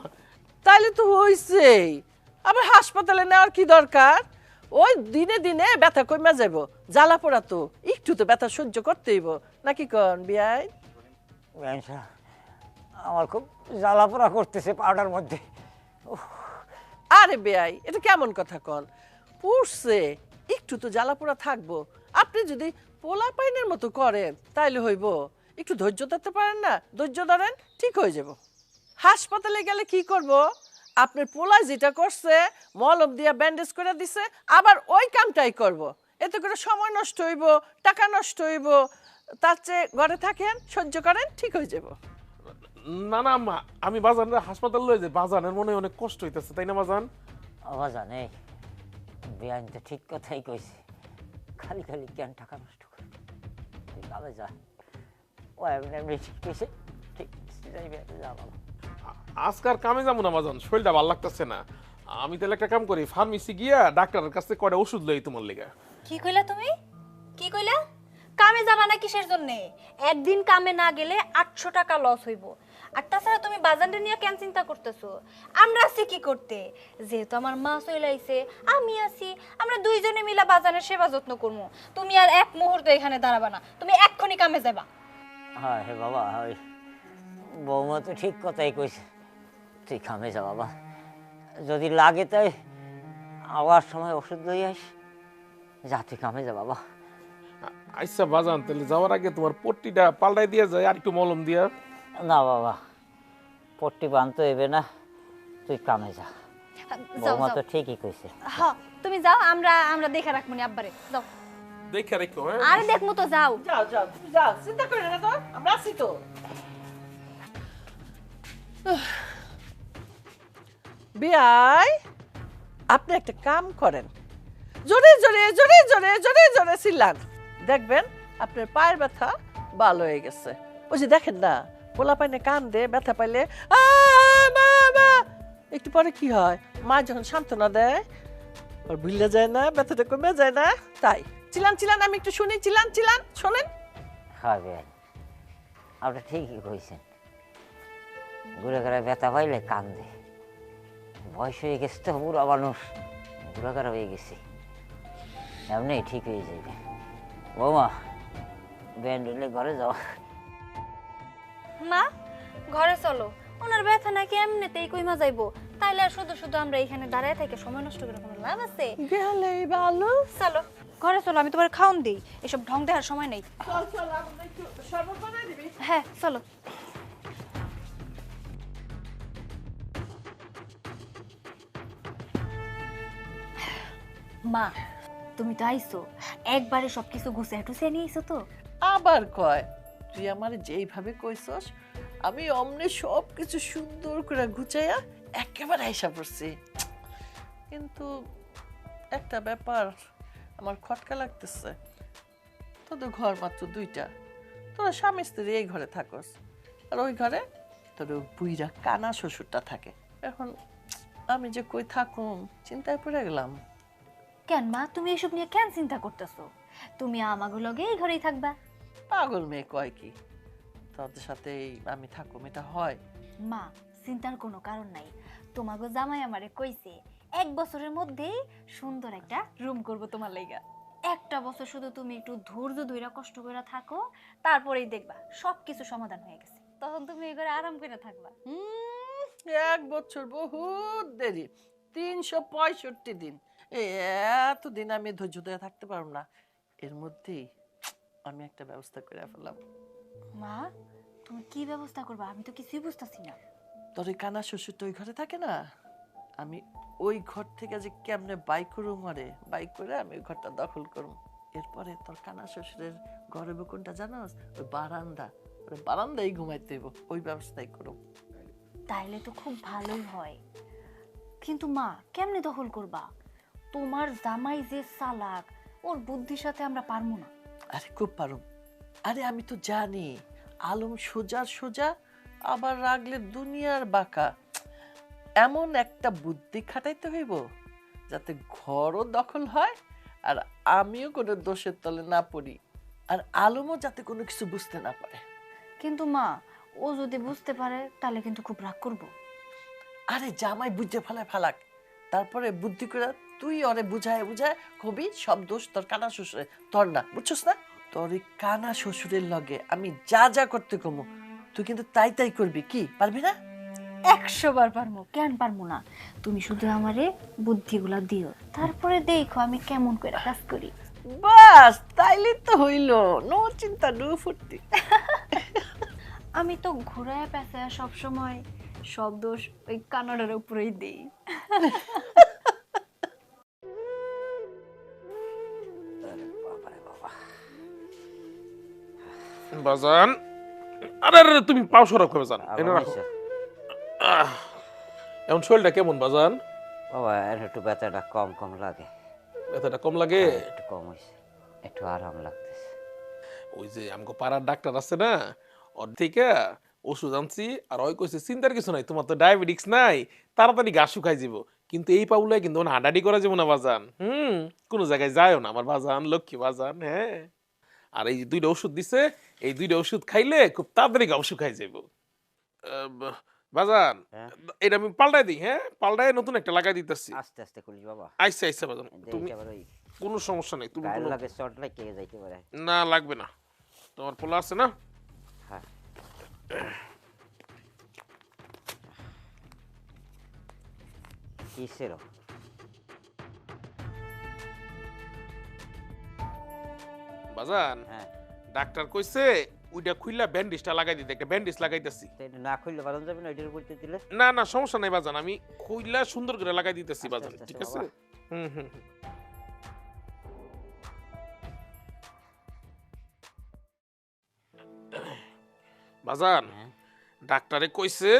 Speaker 1: তাইলে তো হইছেই, আবার হাসপাতালে নেওয়ার কি দরকার? ওই দিনে দিনে ব্যথা কমে যাব, জ্বালা পোড়া তো একটু তো ব্যথা সহ্য করতেইব, নাকি কন বিয়াই?
Speaker 3: আমার খুব জ্বালা পোড়া করতেছে পাউডার মধ্যে।
Speaker 1: আরে বেয়াই, এটা কেমন কথা কন? পুষছে একটু তো জ্বালা পোড়া থাকবো। আপনি যদি পোলা পাইনের মতো করেন তাইলে হইব। একটু ধৈর্য ধরতে পারেন না? ধৈর্য ধরেন, ঠিক হয়ে যাব। হাসপাতালে গেলে কি করব? আপনার পোলা যেটা করছে, মলম দিয়া ব্যান্ডেজ করে দিছে, আবার ওই কামটাই করব। এতে করে সময় নষ্ট হইব, টাকা নষ্ট হইব। তার চেয়ে ঘরে থাকেন, সহ্য করেন, ঠিক হয়ে যাব।
Speaker 4: না না আম্মা, আমি বাজান হাসপাতাল লয়ে যাই। বাজানের মনে অনেক কষ্ট হইতেছে, তাই না বাজান?
Speaker 3: বাজান এই বেআইন তো ঠিক কথাই কইছে, খালি খালি কেন টাকা নষ্ট করে, তুই কামে যা। ও এমনি এমনি ঠিক কইছে, ঠিক যাইবে, যা বাবা।
Speaker 4: আজকাল কামে যাবো না বাজান, শরীরটা ভালো লাগতেছে না। আমি তাহলে একটা কাম করি, ফার্মেসি গিয়া ডাক্তারের কাছে কয়টা ওষুধ লই তোমার লেগে।
Speaker 5: কি কইলা তুমি? কি কইলা? কামে যাবা না কিসের জন্য? একদিন কামে না গেলে 800 টাকা লস হইব। আর তাছাড়া তুমি বাজারটা নিয়ে কেন চিন্তা করতেছো? আমরা আছি কি করতে? যেহেতু আমার মা চলে আইছে, আমি আছি, আমরা দুইজনে মিলা বাজারের সেবা যত্ন করবো। তুমি আর এক মুহূর্ত এখানে দাঁড়াবা না, তুমি এক্ষুনি কামে যাবা।
Speaker 3: হ্যাঁ হে বাবা, ওই বৌমা তো ঠিক কথাই কইছে, তুই কামে যা বাবা। যদি লাগে তাই আওয়ার সময় ওষুধ লই আইস, যা তুই কামে যা বাবা।
Speaker 4: আচ্ছা বাজান, তাহলে যাওয়ার আগে তোমার পট্টিটা পাল্টাই দিয়া যায়, আর একটু মলম দিয়া।
Speaker 3: না বাবা, পট্টি বানতে হইবে না, তুই কামে যা।
Speaker 5: যাও
Speaker 3: বৌমা
Speaker 5: যাও।
Speaker 3: তো ঠিকই কইছে।
Speaker 5: হ্যাঁ, তুমি যাও, আমরা দেখে রাখবো নি আব্বারে। যাও।
Speaker 4: দেখে রেখো। হ্যাঁ,
Speaker 5: আরে দেখমু তো, যাও।
Speaker 1: যাও যাও, তুমি যাও, চিন্তা করেন না তো, আমরা আছি তো। বিয়াই, আপনি একটা কাম করেন, জোরে জোরে জোরে জোরে জোরে জোরে চিল্লান, দেখবেন আপনার পায়ের ব্যথা ভালো হয়ে গেছে। ওই যে দেখেন না, পোলা পাইনে কান দে, ব্যথা পাইলে মা মা, একটু পরে কি হয়, মা যখন সান্ত্বনা দেয়, আর ভুলে যায় না, ব্যথাটা কমে যায় না, তাই চিলান চিলান আমি একটু শুনি, চিলান চিলান শোনেন।
Speaker 3: হ্যাঁ বেন, আপনি ঠিকই কইছেন। ঘুরে ঘুরে ব্যথা পাইলে কান্দে। বয়স হয়ে গেছে তো, বুড়া মানুষ, ঘুরে ঘুরে হয়ে গেছে, এমনি ঠিক হয়ে যাবে। বৌমা, বেন দিলে ঘরে যাও।
Speaker 5: মা ঘরে চলো, ওনার ব্যথা নাকি এমনিতেই কইমা যাইবো, তাইলে আর শুধু শুধু আমরা এখানে দাঁড়ায় থেকে সময় নষ্ট করে কোনো লাভ আছে?
Speaker 1: গেলেই ভালো।
Speaker 5: চলো ঘরে চলো, আমি তোমার খাওন দিই, এসব ঢং দেওয়ার সময় নেই।
Speaker 1: চল চল, আমরা একটু শরবত বানাই দিবি।
Speaker 5: হ্যাঁ চলো। মা তুমি তো আইছো, একবারে সবকিছু গুছিয়ে টুছিয়ে নিয়ে আইছো তো?
Speaker 1: আবার কয়, তুই আমার যেইভাবে কইছস আমি অমনে সব কিছু সুন্দর করে গুছাইয়া একেবারে আইসা পড়ছি। কিন্তু একটা ব্যাপার আমার খটকা লাগতেছে। তোদের ঘর মাত্র দুইটা, তোরা স্বামী স্ত্রী এই ঘরে থাকস, আর ওই ঘরে তোর বুইরা কানা শ্বশুরটা থাকে। এখন আমি যে কই থাকুম চিন্তায় পড়ে গেলাম।
Speaker 5: কেন মা, তুমি এসব নিয়ে কেন চিন্তা করতেছো? তুমি আমাগো লগে এই ঘরেই থাকবা।
Speaker 1: পাগল মেয়ে কয় কি, তোদের সাথে আমি থাকুম এটা হয়?
Speaker 5: মা চিন্তার কোনো কারণ নাই, তোমাগো জামাই আমারে কইছে 1 বছরের মধ্যেই সুন্দর একটা রুম করব তোমার লাইগা। একটা বছর শুধু তুমি একটু ধৈর্য ধইরা কষ্ট করে থাকো, তারপরেই দেখবা সবকিছু সমাধান হয়ে গেছে, তখন তুমি এই ঘরে আরাম করে থাকবা।
Speaker 1: 1 বছর বহুত দেরি, 365 দিন, এতদিন আমি ধৈর্য ধরে থাকতে পারবো না। এর মধ্যেই আমি একটা ব্যবস্থা করে ফেললাম।
Speaker 5: মা তুমি কি ব্যবস্থা করবা? আমি তো কিছুই বুঝতাছি না।
Speaker 1: তোর ওই কানা শ্বশুর তো ওই ঘরে থাকে না, আমি ওই ঘর থেকে যে কেমনে বাইক করুম, আরে বাইক করে আমি ওই ঘরটা দখল করুম। এরপরে তোর কানা শ্বশুরের ঘরে কোনটা জানোস? ওই বারান্দা, ওই বারান্দায় ঘুমাইতে হইব, ওই ব্যবস্থাই করুম।
Speaker 5: তাইলে তো খুব ভালোই হয়, কিন্তু মা কেমনে দখল করবা? তোমার জামাই যে চালাক, ওর বুদ্ধির সাথে আমরা পারবো না।
Speaker 1: আরে খুব পারুম, আরে আমি তো জানি আলম সোজা সোজা, আবার রাগলে দুনিয়ার বাঁকা। এমন একটা বুদ্ধি খাটাইতে হইব যাতে ঘরও দখল হয়, আর আমিও কোনো দোষের তলে না পড়ি, আর আলমও যাতে কোনো কিছু বুঝতে না পারে।
Speaker 5: কিন্তু মা ও যদি বুঝতে পারে তাহলে কিন্তু খুব রাগ করবো।
Speaker 1: আরে জামাই বুঝে ফালাক, তারপরে বুদ্ধি করে তুই ওরে বুঝায় কবি সব দোষ তোর কানা শ্বশুরে, তোর না, বুঝছস না? তোর এই কানা শ্বশুরের লগে আমি যা যা করতে কমু তুই কিন্তু তাই তাই করবি, কি পারবি না?
Speaker 5: 100 বার পারবো, কেন পারবো না? তুমি শুধু আমারে বুদ্ধিগুলা দিও, তারপরে দেখো আমি কেমন করে কাজ করি।
Speaker 1: বাস তাইলে তো হইল, নো চিন্তা নো ফুর্তি।
Speaker 5: আমি তো ঘুরায় পেঁচায় সব সময় সব দোষ ওই কানাডার উপরেই দেই।
Speaker 4: বাজান, আরে আরে তুমি পাও সরব করে যান, এনে রাখো। এখন শরীরটা কেমন বাজান?
Speaker 3: বাবা, এর একটু ব্যথাটা কম কম লাগে।
Speaker 4: ব্যথাটা কম লাগে?
Speaker 3: একটু কম হয়েছে, একটু আরাম লাগতেছে।
Speaker 4: ওই যে আমাকে পাড়ার ডাক্তার আছে না, ওর থেকে ওষুধ আনছি, আর ওই কইছে চিন্তার কিছু নাই, তোমার তো ডায়াবেটিস নাই, তাড়াতাড়ি গা শুকাই যাব। কিন্তু এই পাউলায় কিন্তু হাঁটাহাঁটি করা যাবো না বাজান। কোনো জায়গায় যায়ও না আমার বাজান, লক্ষ্মী বাজান। হ্যাঁ, আর এই যে 2টা ওষুধ দিছে, এই 2টা ওষুধ খাইলে খুব তাড়াতাড়ি গা শুকাই যাব। বাজান,
Speaker 3: হ্যাঁ?
Speaker 4: এটা আমি পাল্টাই দিই, হ্যাঁ পাল্টাই নতুন একটা লাগাই দিতেছি।
Speaker 3: আস্তে আস্তে করিস বাবা,
Speaker 4: আইসা আইসা বাজান, তুমি
Speaker 3: আবার ওই
Speaker 4: কোনো সমস্যা নেই, তুমি
Speaker 3: গায়ের
Speaker 4: কোনো
Speaker 3: লাগে চট লাগে যাইতে পারে।
Speaker 4: না লাগবে না, তোমার পোলা আছে না?
Speaker 3: হ্যাঁ, কিসের?
Speaker 4: বাজান,
Speaker 3: হ্যাঁ,
Speaker 4: ডাক্তার কইছে ওইটা খুইলা ব্যান্ডেজটা লাগাই দিতে, একটা ব্যান্ডেজ লাগাইতেছি।
Speaker 3: তো এটা না খুললে বারণ যাবে না, ওইটার উপর দিয়ে দিলে?
Speaker 4: না না সমস্যা নাই বাজান, আমি খুইলা সুন্দর করে লাগাই দিতেছি
Speaker 3: আস্তে
Speaker 4: বাজান,
Speaker 3: আস্তে
Speaker 4: ঠিক
Speaker 3: আস্তে
Speaker 4: আছে?
Speaker 3: বাবা।
Speaker 4: হুম হুম হুম। বাজান,
Speaker 3: হ্যাঁ
Speaker 4: ডাক্তারে কইছে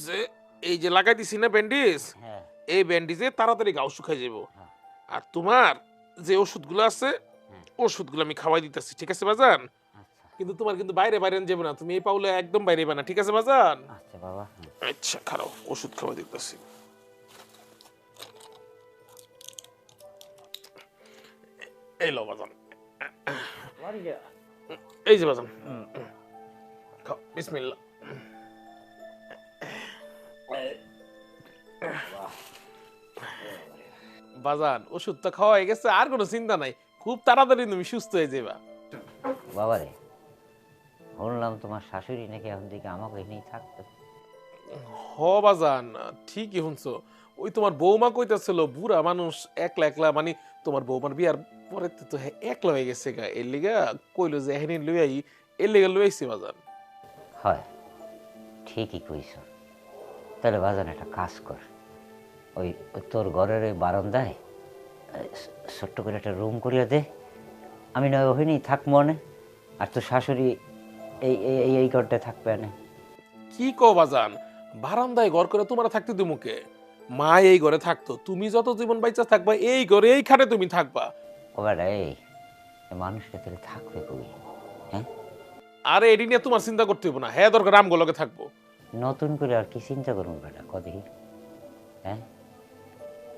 Speaker 4: যে এই যে লাগাই দিছি না ব্যান্ডেজ,
Speaker 3: হ্যাঁ
Speaker 4: এই ব্যান্ডেজে তাড়াতাড়ি গাও শুকাই যাব।
Speaker 3: হ্যাঁ।
Speaker 4: আর তোমার যে ওষুধগুলো আছে,
Speaker 3: হ্যাঁ।
Speaker 4: ওষুধগুলো আমি খাওয়াই দিতেছি, ঠিক আছে বাজান?
Speaker 3: আচ্ছা
Speaker 4: কিন্তু তোমার কিন্তু বাইরে বাইরে যাবে না, তুমি এই পাউলে একদম বাইরে না, ঠিক আছে বাজান?
Speaker 3: আচ্ছা বাবা, হ্যাঁ।
Speaker 4: আচ্ছা খারাপ, ওষুধ খাওয়া দিতেছি। এই লো বাজান, এই যে বাজান, খাও, বিসমিল্লাহ। বাজান ওষুধ তো খাওয়া হয়ে গেছে, আর কোনো চিন্তা নাই, খুব তাড়াতাড়ি তুমি সুস্থ হয়ে যাবা।
Speaker 3: বাবারে, শুনলাম তোমার শাশুড়ি নাকি এখন থেকে আমাকে নিয়ে থাকতো।
Speaker 4: হ বাজান, ঠিকই শুনছো। ওই তোমার বৌমা কইতাছিল বুড়া মানুষ একলা একলা, মানে তোমার বৌমার বিয়ার পরে তো একলা হয়ে গেছে গা, এর লিগা কইলো যে এখানে লই আই, এর লিগা লই আইছি বাজান।
Speaker 3: হয়, ঠিকই কইছ। তাহলে বাজান একটা কাজ কর, ওই তোর ঘরের ওই বারান্দায় ছোট্ট করে একটা রুম করিয়া দে, আমি নয় ওখানেই থাকবো না, আর তোর শাশুড়ি এই এই এই ঘরটায় থাকবে না।
Speaker 4: কি কো বাজান, বারান্দায় ঘর করে তোমার থাকতে দিমুকে? মা এই ঘরে থাকতো, তুমি যত জীবন বাইচা থাকবা এই ঘরে এই খাটে তুমি থাকবা।
Speaker 3: ও বেটা, এই মানুষটা তাহলে থাকবে কই? হ্যাঁ,
Speaker 4: আরে এটি নিয়ে তোমার চিন্তা করতে হইব না, হ্যাঁ দরকার আমগুলোকে থাকবো।
Speaker 3: নতুন করে আর কি চিন্তা করুন বেটা, কদি? হ্যাঁ,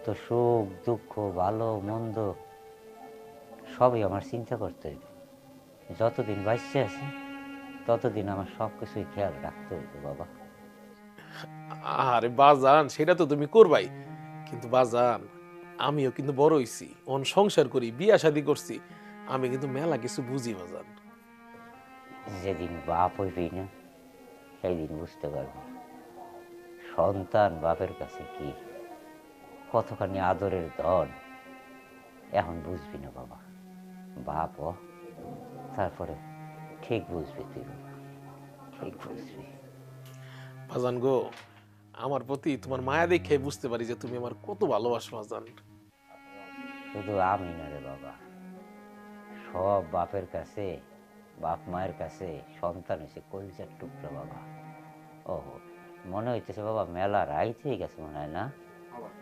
Speaker 3: তো সুখ দুঃখ ভালো মন্দ সবই আমার চিন্তা করতে হইবে। যতদিন বাঁচতে আছি ততদিন আমার সব কিছুই খেয়াল রাখতে হইবে বাবা।
Speaker 4: আরে বাজান, সেটা তো তুমি করবাই, কিন্তু বাজান আমিও কিন্তু বড় হইছি, অন সংসার করি, বিয়া শাদী করছি, আমি কিন্তু মেলা কিছু বুঝি বাজান।
Speaker 3: যেদিন বাপ হইবি না সেই দিন বুঝতে পারবি সন্তান বাপের কাছে কি, কতখানি আদরের ধন। এখন বুঝবি না বাবা, বাপ হ, তারপরে ঠিক বুঝবি তুই বাবা, ঠিক বুঝবি।
Speaker 4: বাজান গো, আমার প্রতি তোমার মায়া দেখে বুঝতে পারি যে তুমি আমার কত ভালোবাসো বাজান।
Speaker 3: শুধু আমি না রে বাবা, সব বাপের কাছে, বাপ মায়ের কাছে সন্তান হয়েছে কলিজার টুকরা বাবা। ও মনে হইতেছে বাবা মেলা রাইত হয়ে গেছে মনে হয় না?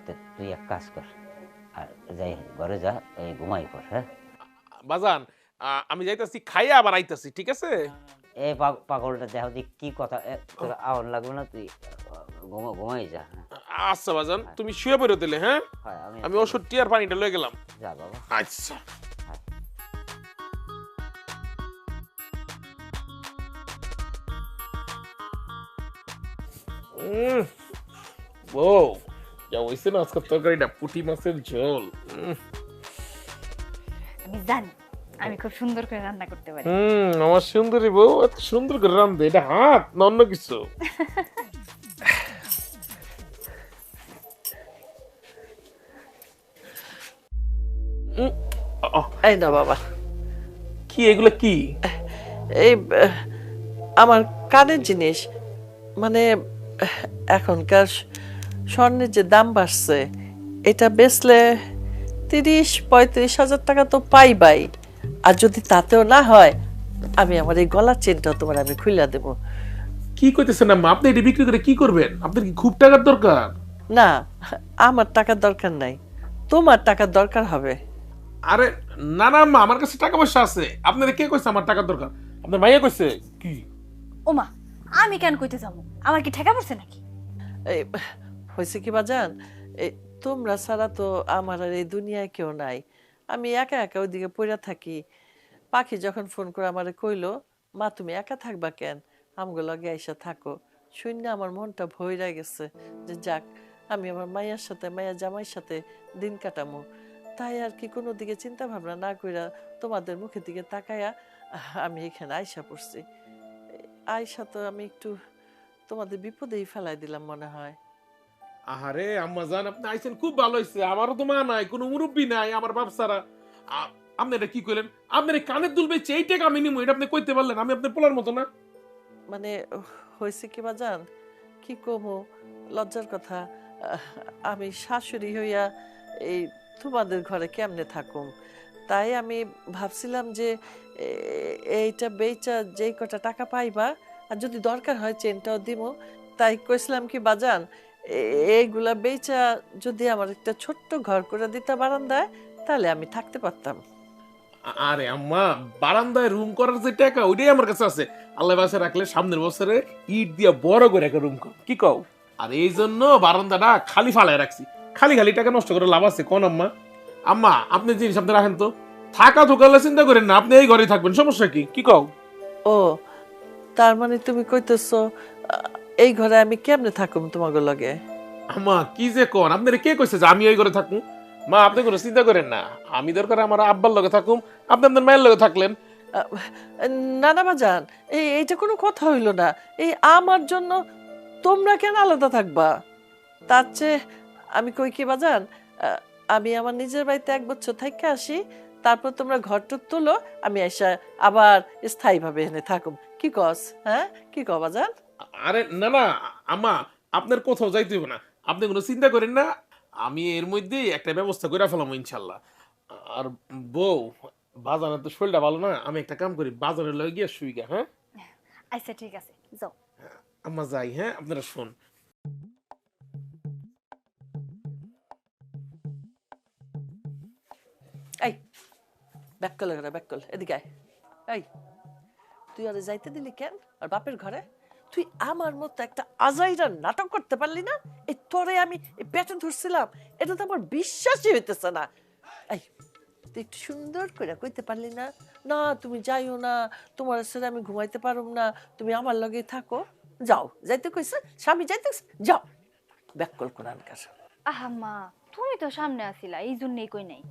Speaker 3: তো তুই এক কাজ কর, আর যাই ঘরে যা, এই ঘুমাই পর। হ্যাঁ
Speaker 4: বাজান, আমি যাইতাছি, খাইয়া আবার আইতাছি, ঠিক আছে?
Speaker 3: এই পাগলটা দেখো যে কি কথা, তোর আওয়াজ লাগবে না, তুই ঘুমাই যা।
Speaker 4: আচ্ছা বাজান, তুমি শুয়ে পড়ে দিলে, হ্যাঁ
Speaker 3: হ্যাঁ
Speaker 4: আমি ওষুধটি আর পানিটা লয়ে গেলাম।
Speaker 3: যা বাবা।
Speaker 4: আচ্ছা। ও যা হইছে না আজকের তরকারিটা, পুঁটি মাছের ঝোল।
Speaker 5: আমি জানি আমি খুব সুন্দর করে রান্না করতে পারি।
Speaker 4: আমার সুন্দরী বউ এত সুন্দর করে রান্ধে, এটা হাত না অন্য কিছু?
Speaker 1: এই না বাবা,
Speaker 4: কি এগুলো কি?
Speaker 1: এই আমার কানের জিনিস, মানে এখনকার স্বর্ণের যে দাম বাড়ছে, এটা বেচলে 30-35 হাজার টাকা তো পাইবাই, আর যদি তাতেও না হয় আমি আমার এই গলার চেনটাও তোমার আমি খুলে দেব।
Speaker 4: কি কইতেছেন আম্মা, আপনি এটা বিক্রি করে কি করবেন? আপনার কি খুব টাকার দরকার?
Speaker 1: না, আমার টাকার দরকার নাই, তোমার টাকার দরকার হবে।
Speaker 4: আরে না না আম্মা, আমার কাছে টাকা পয়সা আছে। আপনাদের কে কইছে আমার টাকার দরকার? আপনার মাইয়া কইছে? কি
Speaker 5: ওমা, আমি কেন কইতে যাবো? আমার কি ঠেকা পড়ছে নাকি?
Speaker 1: এই হয়েছে কি বাজান, এই তোমরা ছাড়া তো আমার আর এই দুনিয়ায় কেউ নাই, আমি একা একা ওইদিকে পড়ে থাকি। পাখি যখন ফোন করে আমারে কইলো, মা তুমি একা থাকবা কেন, আমগো লগে আইসা থাকো, শূন্য আমার মনটা ভইরা গেছে যে যাক আমি আমার মায়ের সাথে, মায়ের জামাইয়ের সাথে দিন কাটামো। তাই আর কি কোনো দিকে চিন্তা ভাবনা না কইরা তোমাদের মুখের দিকে তাকায়া আমি এখানে আইসা পড়ছি। আইসা তো আমি একটু তোমাদের বিপদেই ফেলাই দিলাম মনে হয়।
Speaker 4: আহারে আম্মা জান, আপনি আইছেন খুব ভালো হইছে। আমারও তো মা নাই, কোনো মুরব্বি নাই আমার বাপ ছাড়া। আপনি এটা কি কইলেন? আপনার এই কানের দুল বেচে এই টাকা আমি নিমু, এটা আপনি কইতে পারলেন? আমি আপনার পোলার মতো না?
Speaker 1: মানে হয়েছে কি বাজান, কি কমো, লজ্জার কথা, আমি শাশুড়ি হইয়া এই তোমাদের ঘরে কেমনে থাকুম, তাই আমি ভাবছিলাম যে এইটা বেচা যেই কটা টাকা পাইবা, আর যদি দরকার হয় চেনটাও দিব, তাই কইছিলাম কি বাজান, এইগুলা বেচা যদি আমার একটা ছোট্ট ঘর করে দিতে বারান্দায়, তাহলে আমি থাকতে পারতাম।
Speaker 4: আরে আম্মা, বারান্দায় রুম করার যে টাকা ওইটাই আমার কাছে আছে। আল্লাহ বাসে রাখলে সামনের বছরে ইট দিয়া বড় করে একটা রুম কর, কি কও? আর এই জন্য বারান্দাটা খালি ফালায় রাখছি। খালি খালি টাকা নষ্ট করে লাভ আছে কোন আম্মা? আম্মা আপনি জিনিস আপনি রাখেন তো, থাকা থোকালে চিন্তা করেন না, আপনি এই ঘরেই থাকবেন, সমস্যা কি? কি কও?
Speaker 1: ও, তার মানে তুমি কইতেছো এই ঘরে আমি কেমনে থাকুম তোমাকে লগে?
Speaker 4: আমা কি যে কোন, আপনারে কে কইছে যে আমি এই ঘরে থাকুম? মা আপনি কোনো চিন্তা করেন না, আমি দরকার আমার আব্বার লগে থাকুম, আপনি আপনার মায়ের লগে থাকলেন।
Speaker 1: আহ, না না বাজান, এইটা কোনো কথা হইল না। এই আমার জন্য তোমরা কেন আলাদা থাকবা? তার চেয়ে আমি কই কি বাজান, আমি আমার নিজের বাড়িতে 1 বছর থেকে আসি, তারপর তোমরা ঘরটুক তুলো, আমি এসে আবার স্থায়ীভাবে এনে থাকুম। কি কস? হ্যাঁ, কি কও বাজান?
Speaker 4: আরে না না আম্মা, আপনার কোথাও যাইতে হবে না, আপনি কোনো চিন্তা করেন না, আমি এর মধ্যেই একটা ব্যবস্থা করে ফেলাম ইনশাল্লাহ। আর বউ, বাজারের তো শরীরটা ভালো না, আমি একটা কাম করি, বাজারে লয়ে গিয়ে শুই গা। হ্যাঁ
Speaker 5: আচ্ছা ঠিক আছে, যাও।
Speaker 4: আম্মা যাই, হ্যাঁ আপনারা শোন।
Speaker 1: এই ব্যাক কল করে, ব্যাক কল, এদিকে আয়। এই তুই আরে যাইতে দিলি কেন আর বাপের ঘরে? তুই আমার মতো একটা আজাইরা নাটক করতে পারলি না? এই তোরে আমি পেটে ধরছিলাম, এটা তো আমার বিশ্বাসই হইতেছে না। এই তুই একটু সুন্দর করে কইতে পারলি না, না তুমি যাইও না, তোমার সাথে আমি ঘুমাইতে পারুম না, তুমি আমার লগে থাকো। যাও, যাইতে কইছে, স্বামী যাইতে যাও। ব্যাক কল কোরআন কার।
Speaker 2: আহা মা, তুমি তো সামনে আসিলা, এই জন্যই কই নাই।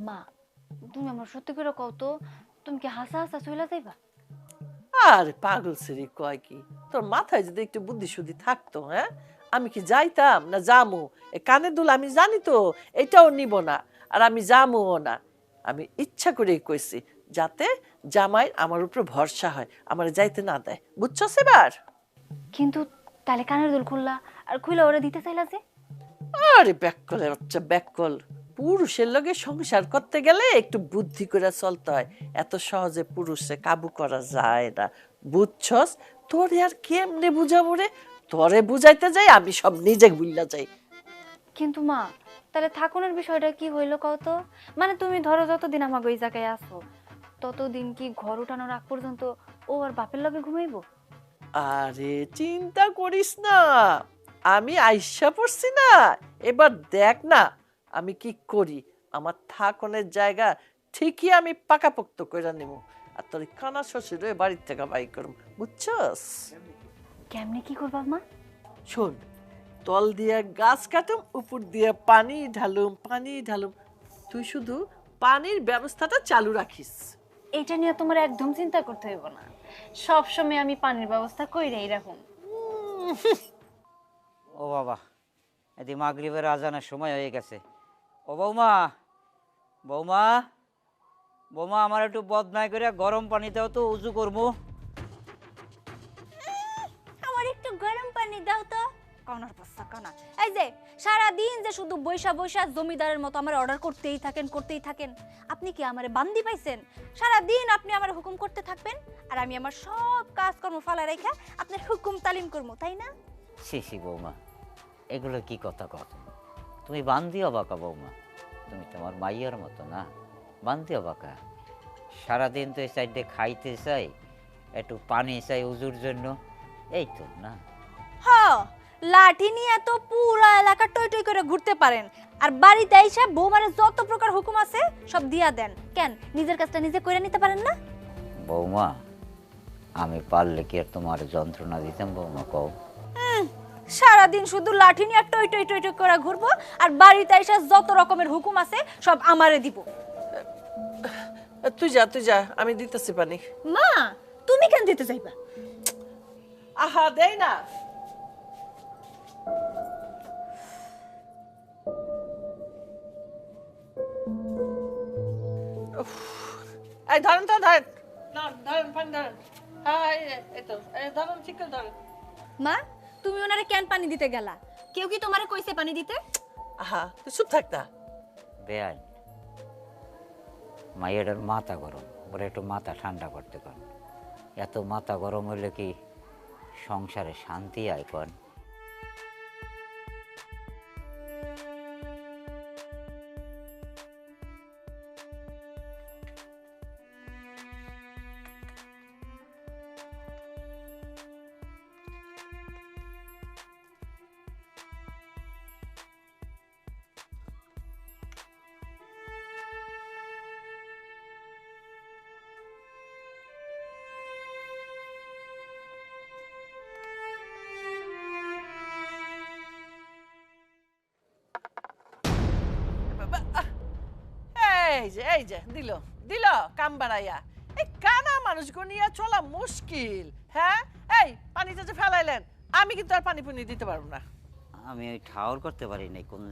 Speaker 2: মা, তুমি আমার সত্যি করে কও তো, তুমি কি হাসা হাসা চইলা যাইবা?
Speaker 1: আরে পাগল সেরি কয় কি, তোর মাথায় যদি একটু বুদ্ধি শুদ্ধি থাকতো, হ্যাঁ আমি কি যাইতাম না জামু? এ কানের দুল আমি জানি তো এটাও নিব না, আর আমি জামুও না। আমি ইচ্ছা করেই কইছি যাতে জামাই আমার উপর ভরসা হয়, আমার যাইতে না দেয়, বুঝছো এবার?
Speaker 2: কিন্তু তাহলে কানের দুল খুললা, আর খুইলা ওরে দিতে চাইলা যে?
Speaker 1: আরে ব্যাককলের বাচ্চা ব্যাককল, পুরুষের লগে সংসার করতে গেলে একটু বুদ্ধি করে চলতে হয়, এত সহজে পুরুষে কাবু করা যায় না, বুঝছস? তোরে আর কেমনে বুঝাবো রে? তোরে বুঝাইতে যাই আমি সব নিজে ভুললা যাই।
Speaker 2: কিন্তু মা, তাহলে থাকুনের বিষয়টা কি হইলো কও তো? মানে তুমি ধরো যতদিন আমাকে ওই জায়গায় আসো, ততদিন কি ঘর উঠানোর আগ পর্যন্ত ও আর বাপের লগে ঘুমাইবো?
Speaker 1: আরে চিন্তা করিস না, আমি আইসা পড়ছি না, এবার দেখ না আমি কি করি। আমার থাকনের জায়গা ঠিকই আমি পাকাপোক্ত করে নেব, আর তোর এই কানা শ্বশুর বাড়ির থেকে বাই করব, বুঝছস?
Speaker 2: কেমনে কি করবা মা?
Speaker 1: শোন, তল দিয়ে গাছ কাটুম, উপর দিয়ে পানি ঢালুম, পানি ঢালুম, তুই শুধু পানির ব্যবস্থাটা চালু রাখিস।
Speaker 2: এটা নিয়ে তোমার একদম চিন্তা করতে হইব না, সব সময় আমি পানির ব্যবস্থা কইরাই রাখুম।
Speaker 3: ও বাবা, এদি মাগরিবের আজানের সময় হয়ে গেছে। ও বৌমা, বৌমা, বৌমা, আমার একটু বদনাই করে গরম পানি দাও তো, উজু করবো।
Speaker 5: আমার একটু গরম পানি দাও তো। কানার পাশা কানা, এই যে সারা দিন যে শুধু বৈশা বৈশা জমিদারের মতো আমার অর্ডার করতেই থাকেন, আপনি কি আমারে বান্দি পাইছেন? সারা দিন আপনি আমার হুকুম করতে থাকবেন, আর আমি আমার সব কাজকর্ম ফালা রেখে আপনার হুকুম তালিম করবো, তাই না?
Speaker 3: সি বৌমা, এগুলো কি কথা কত? তুমি বান্দি অবাকা বৌমা, তুমি তোমার মাইয়ার মতো না, বান্দি অবাকা। সারাদিন তো এই সাইডে খাইতে চাই, একটু পানি চাই উজুর জন্য, এই তো না।
Speaker 5: হ, লাঠি নিয়ে তো পুরো এলাকা টই টই করে ঘুরতে পারেন, আর বাড়িতে এসে বৌমারে যত প্রকার হুকুম আছে সব দিয়া দেন। কেন নিজের কাজটা নিজে করে নিতে পারেন না?
Speaker 3: বৌমা, আমি পারলে কি আর তোমার যন্ত্রণা দিতাম বৌমা কও?
Speaker 5: সারাদিন শুধু লাঠি নিয়ে টই টই টই টই করে ঘুরবো, আর বাড়িতে এসে যত রকমের হুকুম আছে সব আমারে দিব।
Speaker 1: তুই যা, আমি দিতেছি পানি।
Speaker 5: মা, তুমি কেন দিতে যাইবা?
Speaker 1: আহা দেই না। উফ, এই ধরেন তো, ধরেন না, ধরেন পানি ধরেন। হ্যাঁ এই তো, এই ধরেন, ঠিক করে ধরেন।
Speaker 5: মা, তুমি ওনারে কেন পানি দিতে গেলা? কেউ কি তোমারে কইছে পানি দিতে?
Speaker 1: আহা তুই চুপ থাক না।
Speaker 3: বেআই, মাইয়াটার মাথা গরম, ওরা একটু মাথা ঠান্ডা করতে কন। এত মাথা গরম হইলে কি সংসারে শান্তি আয় কন?
Speaker 1: এই যে দিল দিল কাম বাড়াইয়া। এই কানা মানুষগুলো নিয়ে চলা মুশকিল। হ্যাঁ, এই পানিটা যে ফেলাইলেন, আমি কিন্তু আর পানি পুনি দিতে পারবো না।
Speaker 3: আমি ওই ঠাউর করতে পারি নাই কোন।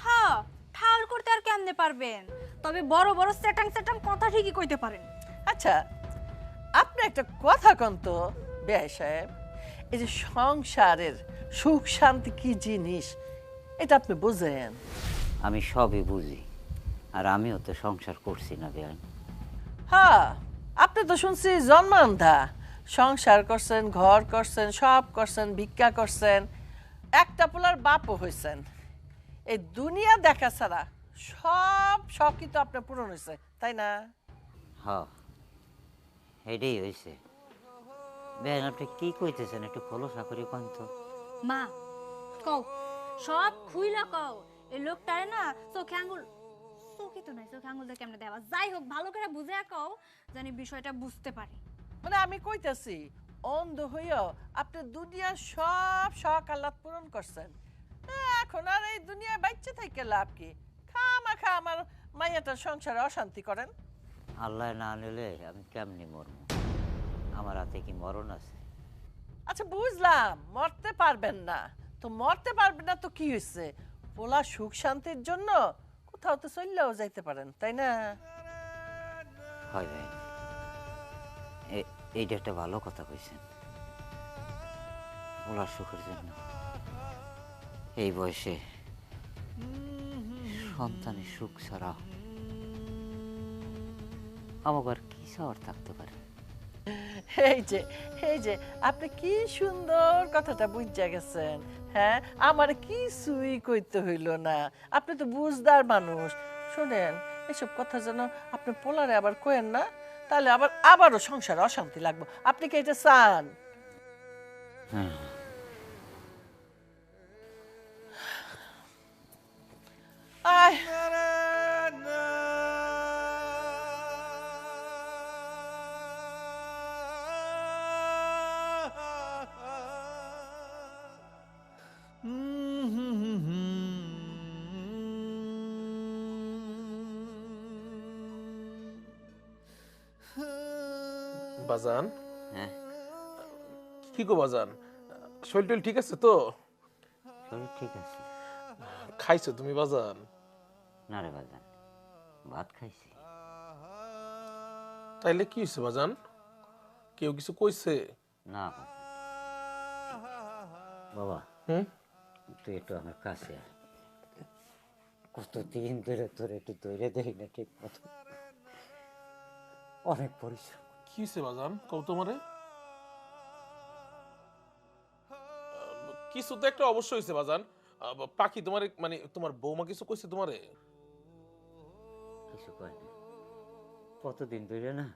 Speaker 5: হ্যাঁ, ঠাউর করতে আর কেমনে পারবেন? তবে বড় বড় সেটাং সেটাং কথা ঠিকই কইতে পারেন।
Speaker 1: আচ্ছা, আপনি একটা কথা কন তো বেয়াই সাহেব, এই যে সংসারের সুখ শান্তি কি জিনিস এটা আপনি বুঝেন?
Speaker 3: আমি সবই বুঝি, আর আমিও তো সংসার করছি না বেআইন।
Speaker 1: হ্যাঁ, আপনি তো শুনছি জন্মান্ধা, সংসার করছেন, ঘর করছেন, সব করছেন, ভিক্ষা করছেন, একটা পোলার বাপও হয়েছেন। এই দুনিয়া দেখা ছাড়া সব শখই তো আপনার পূরণ হয়েছে, তাই না?
Speaker 3: হ্যাঁ, এটাই হয়েছে। বেআইন আপনি কি কইতেছেন একটু খোলসা করে কোন তো।
Speaker 5: মা কও, সব খুইলা কও। এই লোকটারে না চোখে আঙ্গুল, চোখে তো নাই, চোখে আঙ্গুল দিয়ে কেমনে দেওয়া। যাই হোক, ভালো করে বুঝে কও, জানি বিষয়টা বুঝতে পারি।
Speaker 1: মানে আমি কইতাছি, অন্ধ হইয়া আপনি দুনিয়ার সব শখ আহ্লাদ পূরণ করছেন। এখন আর এই দুনিয়ায় বাচ্চা থেকে লাভ কি? খামাখা আমার মাইয়াটার সংসারে অশান্তি করেন।
Speaker 3: আল্লাহ না নিলে আমি কেমনি মরব? আমার হাতে কি মরণ আছে?
Speaker 1: আচ্ছা বুঝলাম, মরতে পারবেন না তো মরতে পারবেন না তো কি হয়েছে? পোলা সুখ শান্তির জন্য কোথাও তো চললেও যাইতে পারেন, তাই না?
Speaker 3: হয় ভাই, এইটা একটা ভালো কথা কইছেন। ওনার সুখের জন্য এই বয়সে সন্তানের সুখ ছাড়া আমাকে আর কি চাওয়ার থাকতে পারে?
Speaker 1: এই যে আপনি কি সুন্দর কথাটা বুঝা গেছেন। হ্যাঁ, আমার কিছুই কইতে হইল না, আপনি তো বুঝদার মানুষ। শোনেন, এসব কথা যেন আপনি পোলারে আবার কয়েন না, তাহলে আবারও সংসারে অশান্তি লাগবে। আপনি কি এটা চান? আয়
Speaker 4: বাজান,
Speaker 3: হ্যাঁ,
Speaker 4: কি গো বাজান, শরীর টরীর ঠিক আছে তো?
Speaker 3: শরীর ঠিক আছে।
Speaker 4: খাইছো তুমি বাজান?
Speaker 3: না রে বাজান, ভাত খাইছি।
Speaker 4: তাইলে কি হয়েছে বাজান? কেউ কিছু কইছে?
Speaker 3: না বাজান। বাবা,
Speaker 4: হুম?
Speaker 3: তুই একটু আমার কাছে আয়। কতদিন ধরে তোর একটু ধরে দেখি না ঠিক মতো। অনেক পরিশ্রম।
Speaker 4: কি হয়েছে বাজান, কও তোমারে? কিছু তো একটা অবশ্যই হয়েছে বাজান। পাখি তোমারে মানে তোমার বৌমা কিছু কইছে তোমারে?
Speaker 3: কিছু কয় না। কতদিন ধরে না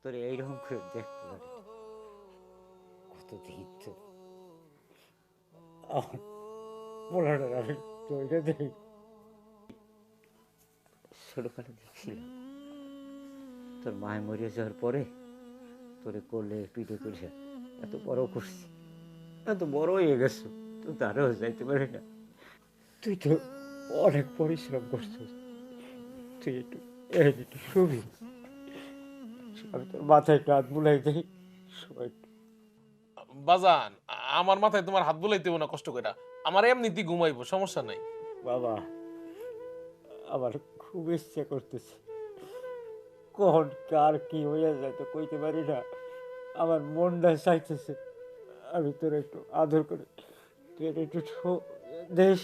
Speaker 3: তোর এইরকম করে দেখতে পারি। কতদিন তো ছোটখাটো দেখছিলাম, তোর মায় মরিয়া যাওয়ার পরে তোরে করলে পিঠে করে এত বড় করছি, এত বড় হয়ে গেছো, তো তারও যাইতে পারি না। তুই তো অনেক পরিশ্রম করছিস, তুই একটু শুবি, আমি তোর মাথায় একটু হাত বুলাই দিই।
Speaker 4: বাজান, আমার মাথায় তোমার হাত বুলাইতে না কষ্ট করে, আমার এমনিতেই ঘুমাইবো, সমস্যা নাই।
Speaker 3: বাবা, আমার খুব ইচ্ছে করতেছে, কখন কার কি হয়ে যায় তো কইতে পারি না। আমার মনটা চাইতেছে আমি তোর একটু আদর করে, তুই একটু দেশ,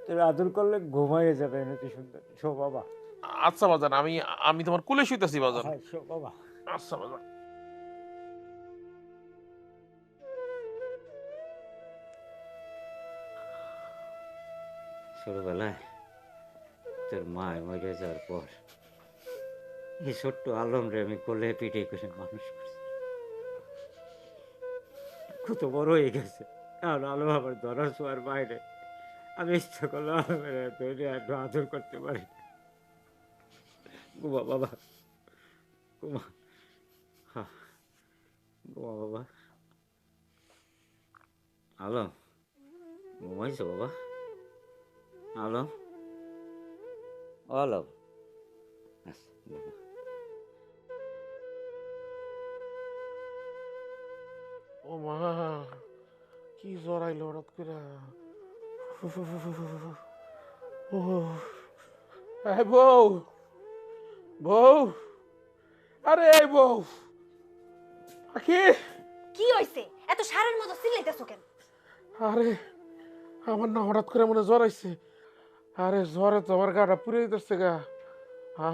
Speaker 3: তোর আদর করলে ঘুমাইয়ে যাবে নাকি সুন্দর। শো বাবা।
Speaker 4: আচ্ছা বাজান, আমি আমি তোমার কুলে শুইতাছি বাজান।
Speaker 3: হ্যাঁ, শো বাবা।
Speaker 4: আচ্ছা বাজান।
Speaker 3: ছোটবেলায় তোর মা মরে যাওয়ার পর এই ছোট্ট আলম রে আমি কোলে পিঠে করে মানুষ করছি, কত বড় হয়ে গেছে। আর আলম আমার ধরার ছোঁয়ার বাইরে, আমি ইচ্ছা করলে আলমের ধরে একটু আদর করতে পারি। ঘুমা বাবা, ঘুমা, ঘুমা বাবা। আলম, ঘুমাইছো বাবা? আলম, ও অলপ
Speaker 4: ও মা, কি জ্বর আইলো হঠাৎ করে। ও এই বউ, বউ, আরে এই বউ, আখি,
Speaker 5: কি হইছে এত সারের মতো চিল্লাইতেছো কেন?
Speaker 4: আরে আমার না হঠাৎ করে মনে জ্বর আইছে। আরে জ্বরে তো আমার গাটা পুড়ে দিতেছে গা।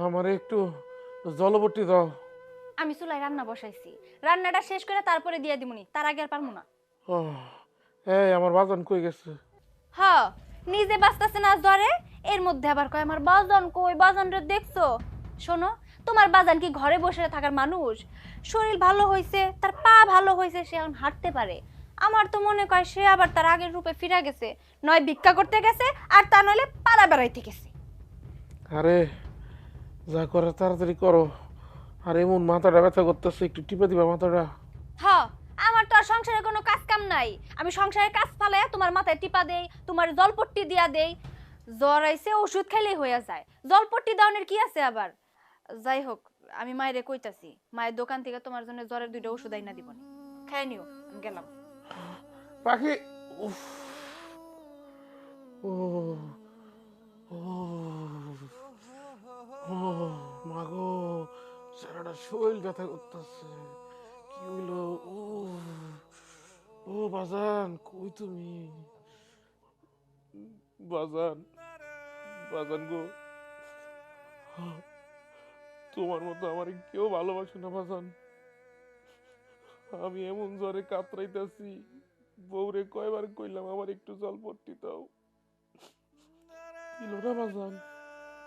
Speaker 4: আমার একটু জলবটি দাও।
Speaker 5: আমি চুলায় রান্না বসাইছি, রান্নাটা শেষ করে তারপরে দিয়ে দিমুনি, তার আগে আর পারমু না।
Speaker 4: ও এই আমার বাজান কই গেছে?
Speaker 5: হ, নিজে বাঁচতেছে না জ্বরে, এর মধ্যে আবার কয় আমার বাজান কই, বাজানরে দেখছো? শোনো, তোমার বাজান কি ঘরে বসে থাকার মানুষ? শরীর ভালো হইছে, তার পা ভালো হইছে, সে এখন হাঁটতে পারে। আমার তো মনে কয় সে আবার তার আগের রূপে ফিরে গেছে, নয় ভিক্ষা করতে গেছে, আর তা নইলে পাড়া বেড়াইতে গেছে।
Speaker 4: আরে যা করে তাড়াতাড়ি করো। আর এমন মাথাটা ব্যথা করতেছে, একটু টিপে দিবা মাথাটা।
Speaker 5: হ, আমার তো আর সংসারে কোনো কাজ কাম নাই, আমি সংসারের কাজ ফালাইয়া তোমার মাথায় টিপা দেই, তোমার জলপট্টি দিয়া দেই। জ্বর আইছে ওষুধ খাইলেই হইয়া যায়, জলপট্টি দাওনের কি আছে আবার? যাই হোক, আমি মায়েরে কইতাছি, মায়ের দোকান থেকে তোমার জন্য জ্বরের 2টা ওষুধ আইনা দিবনি, খাই নিও। আমি গেলাম।
Speaker 4: পাখি, উফ, ও ও ও মাগো, সারাটা শরীর ব্যথা করতেছে। কি হইলো? ও ও বাজান, কই তুমি? বাজান, বাজান গো, তোমার মতো আমার কেউ ভালোবাসে না বাজান। আমি এমন জ্বরে কাতরাইতেছি, বউরে কয়বার কইলাম আমার একটু জলপট্টি দাও, দিল না বাজান।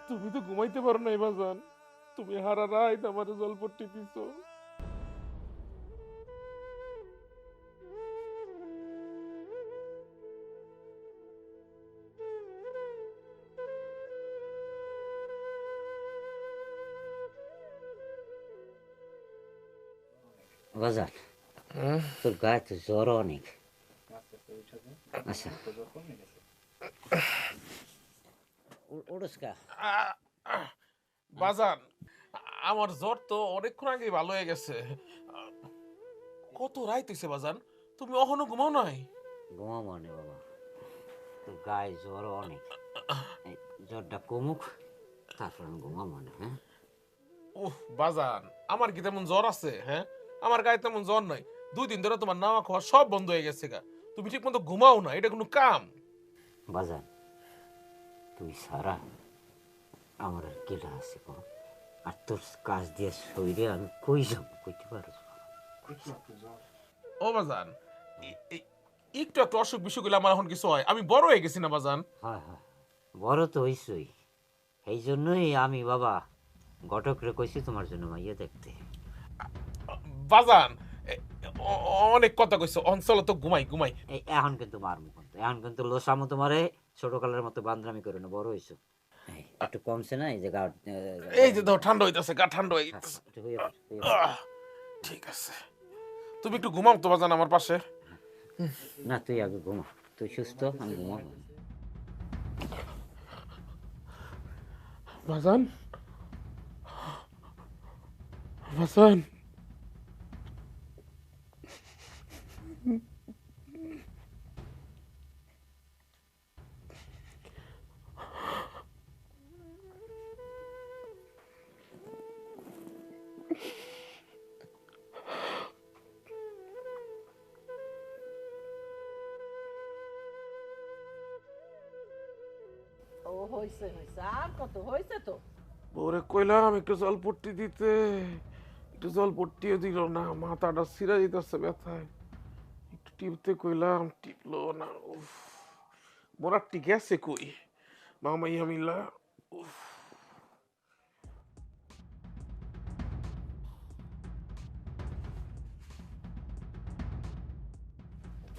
Speaker 4: তুমি তো ঘুমাইতে পারো নাই বাজান, তুমি হারা রাত আমার জলপট্টি দিছো।
Speaker 3: বাজান, তোর গায়ে তো জ্বর অনেক। আচ্ছা ওড়সকা
Speaker 4: বাজান, আমার জ্বর তো অনেকক্ষণ আগে ভালো হয়ে গেছে। কত রাত হইছে বাজান, তুমি অহনো ঘুমাও নাই?
Speaker 3: ঘুমাবো মানে বাবা, তোর গায়ে জ্বর অনেক, এই জ্বরটা কমুক তারপর আমি ঘুমাবো মানে। হ্যাঁ
Speaker 4: ওহ বাজান, আমার কি তেমন জ্বর আছে? হ্যাঁ, আমার গায়ে তেমন জ্বর নাই। 2 দিন ধরে তোমার নাওয়া খাওয়া সব বন্ধ হয়ে গেছে গা। তুমি ঠিক মতো ঘুমাও না, এটা কোনো কাম?
Speaker 3: বাজান, তুই সারা আমার আর কেটা আছে কর, আর তোর কাজ দিয়ে শরীরে আমি কই যাব, কইতে পারো?
Speaker 4: ও বাজান, একটু একটু অসুখ বিসুখ হইলে আমার এখন কিছু হয়? আমি বড় হয়ে গেছি না বাজান?
Speaker 3: হয় হয়, বড় তো হইছই, এই জন্যই আমি বাবা ঘটকরে কইছি তোমার জন্য মাইয়া দেখতে।
Speaker 4: বাজান, অনেক কথা কইছো, অঞ্চল তো ঘুমাই ঘুমাই।
Speaker 3: এই এখন কিন্তু মারমু, কিন্তু এখন কিন্তু লোসামো তোমারে ছোট কালের মতো বান্দরামি করে না, বড় হইছো। এই, একটু কমছে না এই যে গা?
Speaker 4: এই যে দাও, ঠান্ডা হইতাছে, গা ঠান্ডা হয়ে গেছে।
Speaker 3: একটু হইয়া পড়, হইয়া পড়।
Speaker 4: ঠিক আছে, তুমি একটু ঘুমাও তো বাজান আমার পাশে।
Speaker 3: না তুই আগে ঘুমা, তুই সুস্থ, আমি ঘুমাবো।
Speaker 4: বাজান, বাজান,
Speaker 1: ও হইছে হইছে, আর কত হইছে তো।
Speaker 4: ওরে কইলাম একটু জলপট্টি দিতে, একটু জলপট্টিও দিল না, মাথাটা ছিঁড়া দিতেছে ব্যথায়। একটু টিপতে কইলাম, টিপলো না। উফ, মোরাটি গেছে কই মামাইয়া মিল্লা। উফ,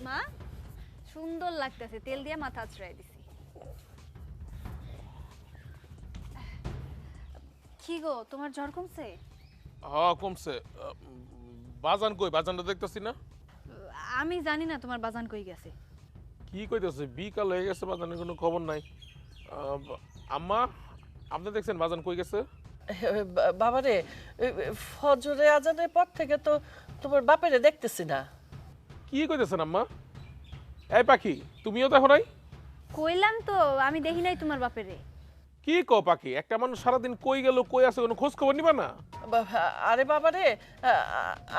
Speaker 5: মা, সুন্দর লাগতেছে, তেল দিয়ে মাথা আছড়াই দিছি। কি গো, তোমার জ্বর কমছে?
Speaker 4: হ্যাঁ কমছে। বাজান কই? বাজানটা দেখতেছি না।
Speaker 5: আমি জানি না তোমার বাজান কই গেছে।
Speaker 4: কি কইতেছে? বিকাল হয়ে গেছে, বাজানের কোনো খবর নাই। আম্মা, আপনি দেখছেন বাজান কই গেছে?
Speaker 1: বাবারে, ফজরে আজানের পর থেকে তো তোমার বাপেরে দেখতেছি না।
Speaker 4: কি কইতেছেন আম্মা? এই পাখি, তুমিও দেখো নাই?
Speaker 5: কইলাম তো আমি দেখি নাই তোমার বাপেরে।
Speaker 4: কি কো পাখি, একটা মানুষ সারাদিন কই গেল কই আছে কোনো খোঁজ খবর নিবা না?
Speaker 1: আরে বাবারে,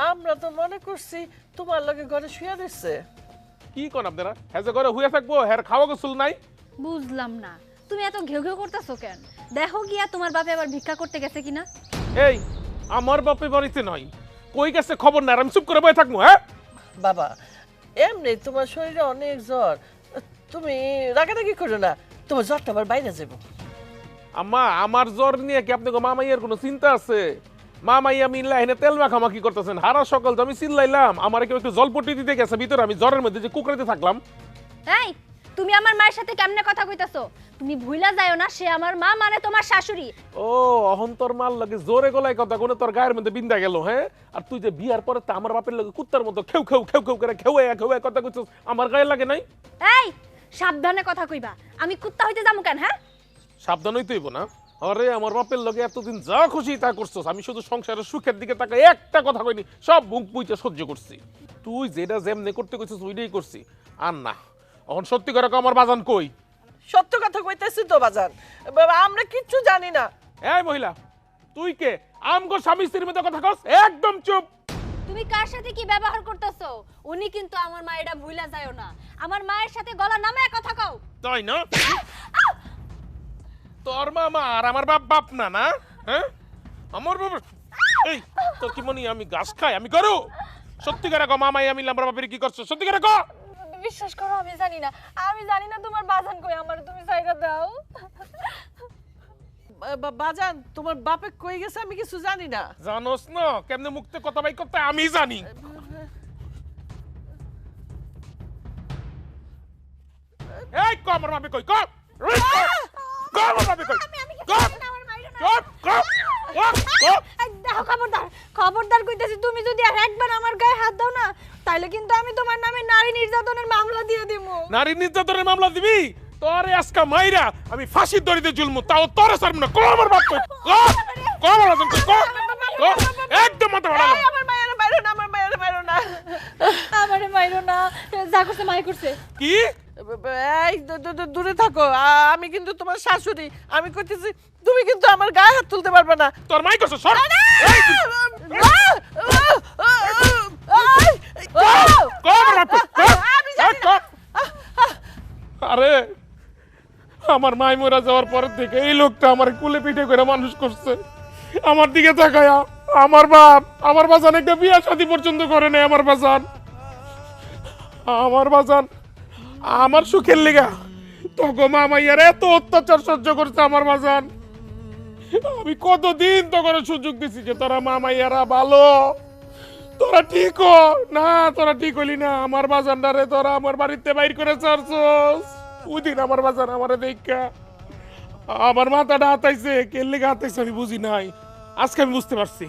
Speaker 1: আমরা তো মনে করছি তোমার লগে ঘরে শুয়ে রয়েছে।
Speaker 4: কি কোন আপনারা? হ্যাঁ যে ঘরে হুইয়া থাকবো, হ্যাঁ খাওয়া গোসল নাই?
Speaker 5: বুঝলাম না তুমি এত ঘেউ ঘেউ করতেছো কেন? দেখো গিয়া তোমার বাপে আবার ভিক্ষা করতে গেছে কিনা।
Speaker 4: এই আমার বাপে বাড়িতে নয়, কই গেছে খবর না, আমি চুপ করে বসে থাকবো? হ্যাঁ
Speaker 1: বাবা, এমনি তোমার শরীরে অনেক জ্বর, তুমি রাগারাগি করো না, তোমার জ্বরটা আবার বাইরে যাবো।
Speaker 4: আম্মা, আমার জ্বর নিয়ে কি আপনাকে মামাইয়ের কোনো চিন্তা আছে? মামাইয়া মিল্লা এনে তেল মাখামাখি করতেছেন, হারা সকাল তো আমি চিল্লাইলাম, আমার কেউ একটু জলপট্টি দিতে গেছে ভিতরে, আমি জ্বরের মধ্যে যে কুকরাতে থাকলাম।
Speaker 5: এই তুমি আমার মায়ের সাথে কেমনে কথা কইতাছো? তুমি ভুইলা যাও না, সে আমার মা মানে তোমার শাশুড়ি।
Speaker 4: ও অহন্তর মাল লাগে জোরে গলায় কথা কোনে তোর গায়ের মধ্যে বিন্দা গেল। হ্যাঁ, আর তুই যে বিয়ার পরে তা আমার বাপের লগে কুত্তার মতো খেউ খেউ খেউ খেউ করে খেউয়া কথা কইছস, আমার গায়ে লাগে নাই?
Speaker 5: এই সাবধানে কথা কইবা, আমি কুত্তা হইতে যামু কেন? হ্যাঁ
Speaker 4: সাবধান হইতে হইব না? আরে আমার বাপের লগে এতদিন যা খুশি তা করছস, আমি শুধু সংসারের সুখের দিকে তাকাই একটা কথা কইনি, সব বুক বুইতে সহ্য করছি। তুই যেটা যেমনে করতে কইছস ওইটাই করছি। আর না, এখন সত্যি করে কও, আমার বাজান কই?
Speaker 1: সত্য কথা কইতেছি তো বাজান, বাবা আমরা কিচ্ছু জানি না।
Speaker 4: এই মহিলা, তুই কে আমগো স্বামী স্ত্রীর মধ্যে কথা কস? একদম চুপ।
Speaker 5: তুমি কার সাথে কি ব্যবহার করতেছো? উনি কিন্তু আমার মা, এটা ভুইলা যাও না। আমার মায়ের সাথে গলা নামায় কথা কও।
Speaker 4: তাই না? তোর মামা আর আমার বাপ বাপ না না? হ্যাঁ, আমার বাপ। এই তোর কি মনি আমি গাছ খাই, আমি করু? সত্যি করে কও, মামাই আমি আমার বাপের কি করছো? সত্যি করে কও।
Speaker 5: বিশ্বাস করো আমি জানি না, আমি জানি না তোমার বাজান কই, আমার তুমি সাইরা দাও।
Speaker 1: বাজান, তোমার বাপে কই গেছে আমি কিছু জানি না।
Speaker 4: জানোস না কেমনে মুক্তে কথা বাই করতে, আমি জানি। এই কও আমার বাপে কই, কও কও আমার বাপে কই, কও চুপ কও কও।
Speaker 5: দেখো, খবরদার খবরদার কইতেছি, তুমি যদি আর একবার আমার গায়ে হাত দাও না, তাহলে কিন্তু আমি তোমার নামে নারী নির্যাতনের মামলা দিয়ে দিমু।
Speaker 4: নারী নির্যাতনের মামলা দিবি? তোরে আজকা মাইরা আমি ফাঁসির দড়িতে ঝুলমু, তাও তোরে ছাড়মু না। কও আমার বাপ কই, কও কও আমার বাপ কই, কও কও। একদম মাথা ফাটালাম।
Speaker 1: আমার মায়ের বাইরো না, আমার মায়ের বাইরো না।
Speaker 5: আমারে মাইরো না, যা করছে মাই করছে।
Speaker 4: কি?
Speaker 1: এই দূরে থাকো, আমি কিন্তু তোমার শাশুড়ি, আমি কইতেছি তুমি কিন্তু আমার গায়ে হাত তুলতে পারবে না।
Speaker 4: তোর মাই করছ সর। এই কও আমার বাপ কই, কও। আরে আমার মাই মরা যাওয়ার পর থেকে এই লোকটা আমার কুলে পিঠে করে মানুষ করছে। আমার দিকে তাকায়া আমার বাপ আমার বাজান একটা বিয়া শাদী পর্যন্ত করে নাই। আমার বাজান আমার সুখের লিগা তোকে মামাইয়ার এত অত্যাচার সহ্য করছে আমার বাজান। আমি কতদিন তোকে সুযোগ দিছি যে তোরা মামাইয়ারা ভালো, তোরা ঠিক হ না, তোরা ঠিক হলি না। আমার বাজানটারে তোরা আমার বাড়িতে বাইর করে ছাড়ছস। ওইদিন আমার বাজান আমারে দেখা আমার মাথাটা হাতাইছে, কেন লেগে হাতাইছে আমি বুঝি নাই, আজকে আমি বুঝতে পারছি।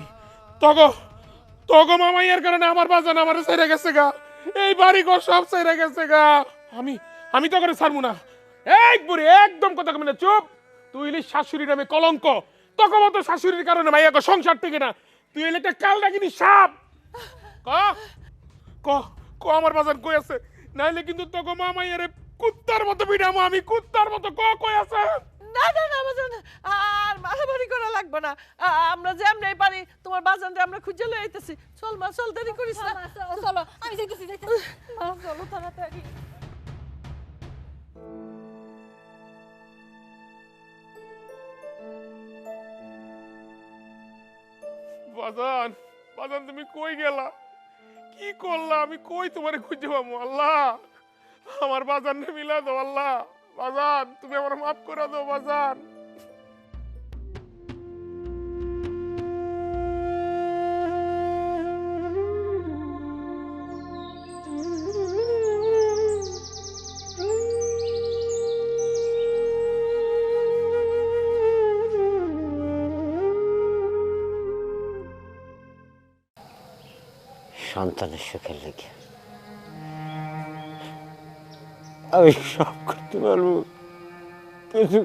Speaker 4: তগো মামাইয়ার কারণে আমার বাজান আমারে ছেড়ে গেছে গা, এই বাড়ি ঘর সব ছেড়ে গেছে গা। আমি তো করে ছাড়বো না। এই বুড়ি একদম কথা কমে না, চুপ। তুই এলি শাশুড়ির নামে কলঙ্ক, তখন মতো শাশুড়ির কারণে মাইয়া সংসার থেকে না, তুই এলি একটা কাল ডাকিনি সাপ। ক ক ক আমার বাজান কই আছে, নাইলে কিন্তু তোকে মামাইয়ারে কুত্তার মতো পিটামো আমি, কুত্তার মতো। কই আছে?
Speaker 1: না না না বাজান, আর মারামারি করা লাগবে না, আমরা যেমনি পারি তোমার বাজানরে আমরা খুঁজে লই আইতেছি। চল মা, চল, দেরি করিস না।
Speaker 5: চলো আমি যাইতেছি, মা চলো তাড়াতাড়ি।
Speaker 4: বাজান তুমি কই গেলা? কি করলা? আমি কই তোমারে খুঁজে পাবো? আল্লাহ আমার বাজান নে মিলা দাও। আল্লাহ বাজান তুমি আমার মাফ করে দাও বাজান।
Speaker 3: সন্তানের সুখের লেগে আমি সব করতে পারবো, কিন্তু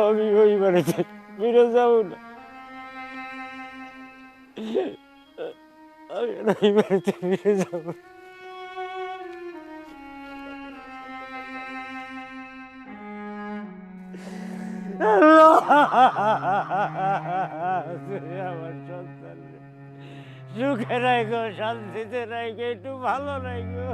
Speaker 3: আমি ওই বাড়িতে ফিরে যাব না, আমি ওই বাড়িতে ফিরে যাব না। তুমি আমার সন্তান সুখে রাখো, শান্তিতে রাখো, একটু ভালো রাখো।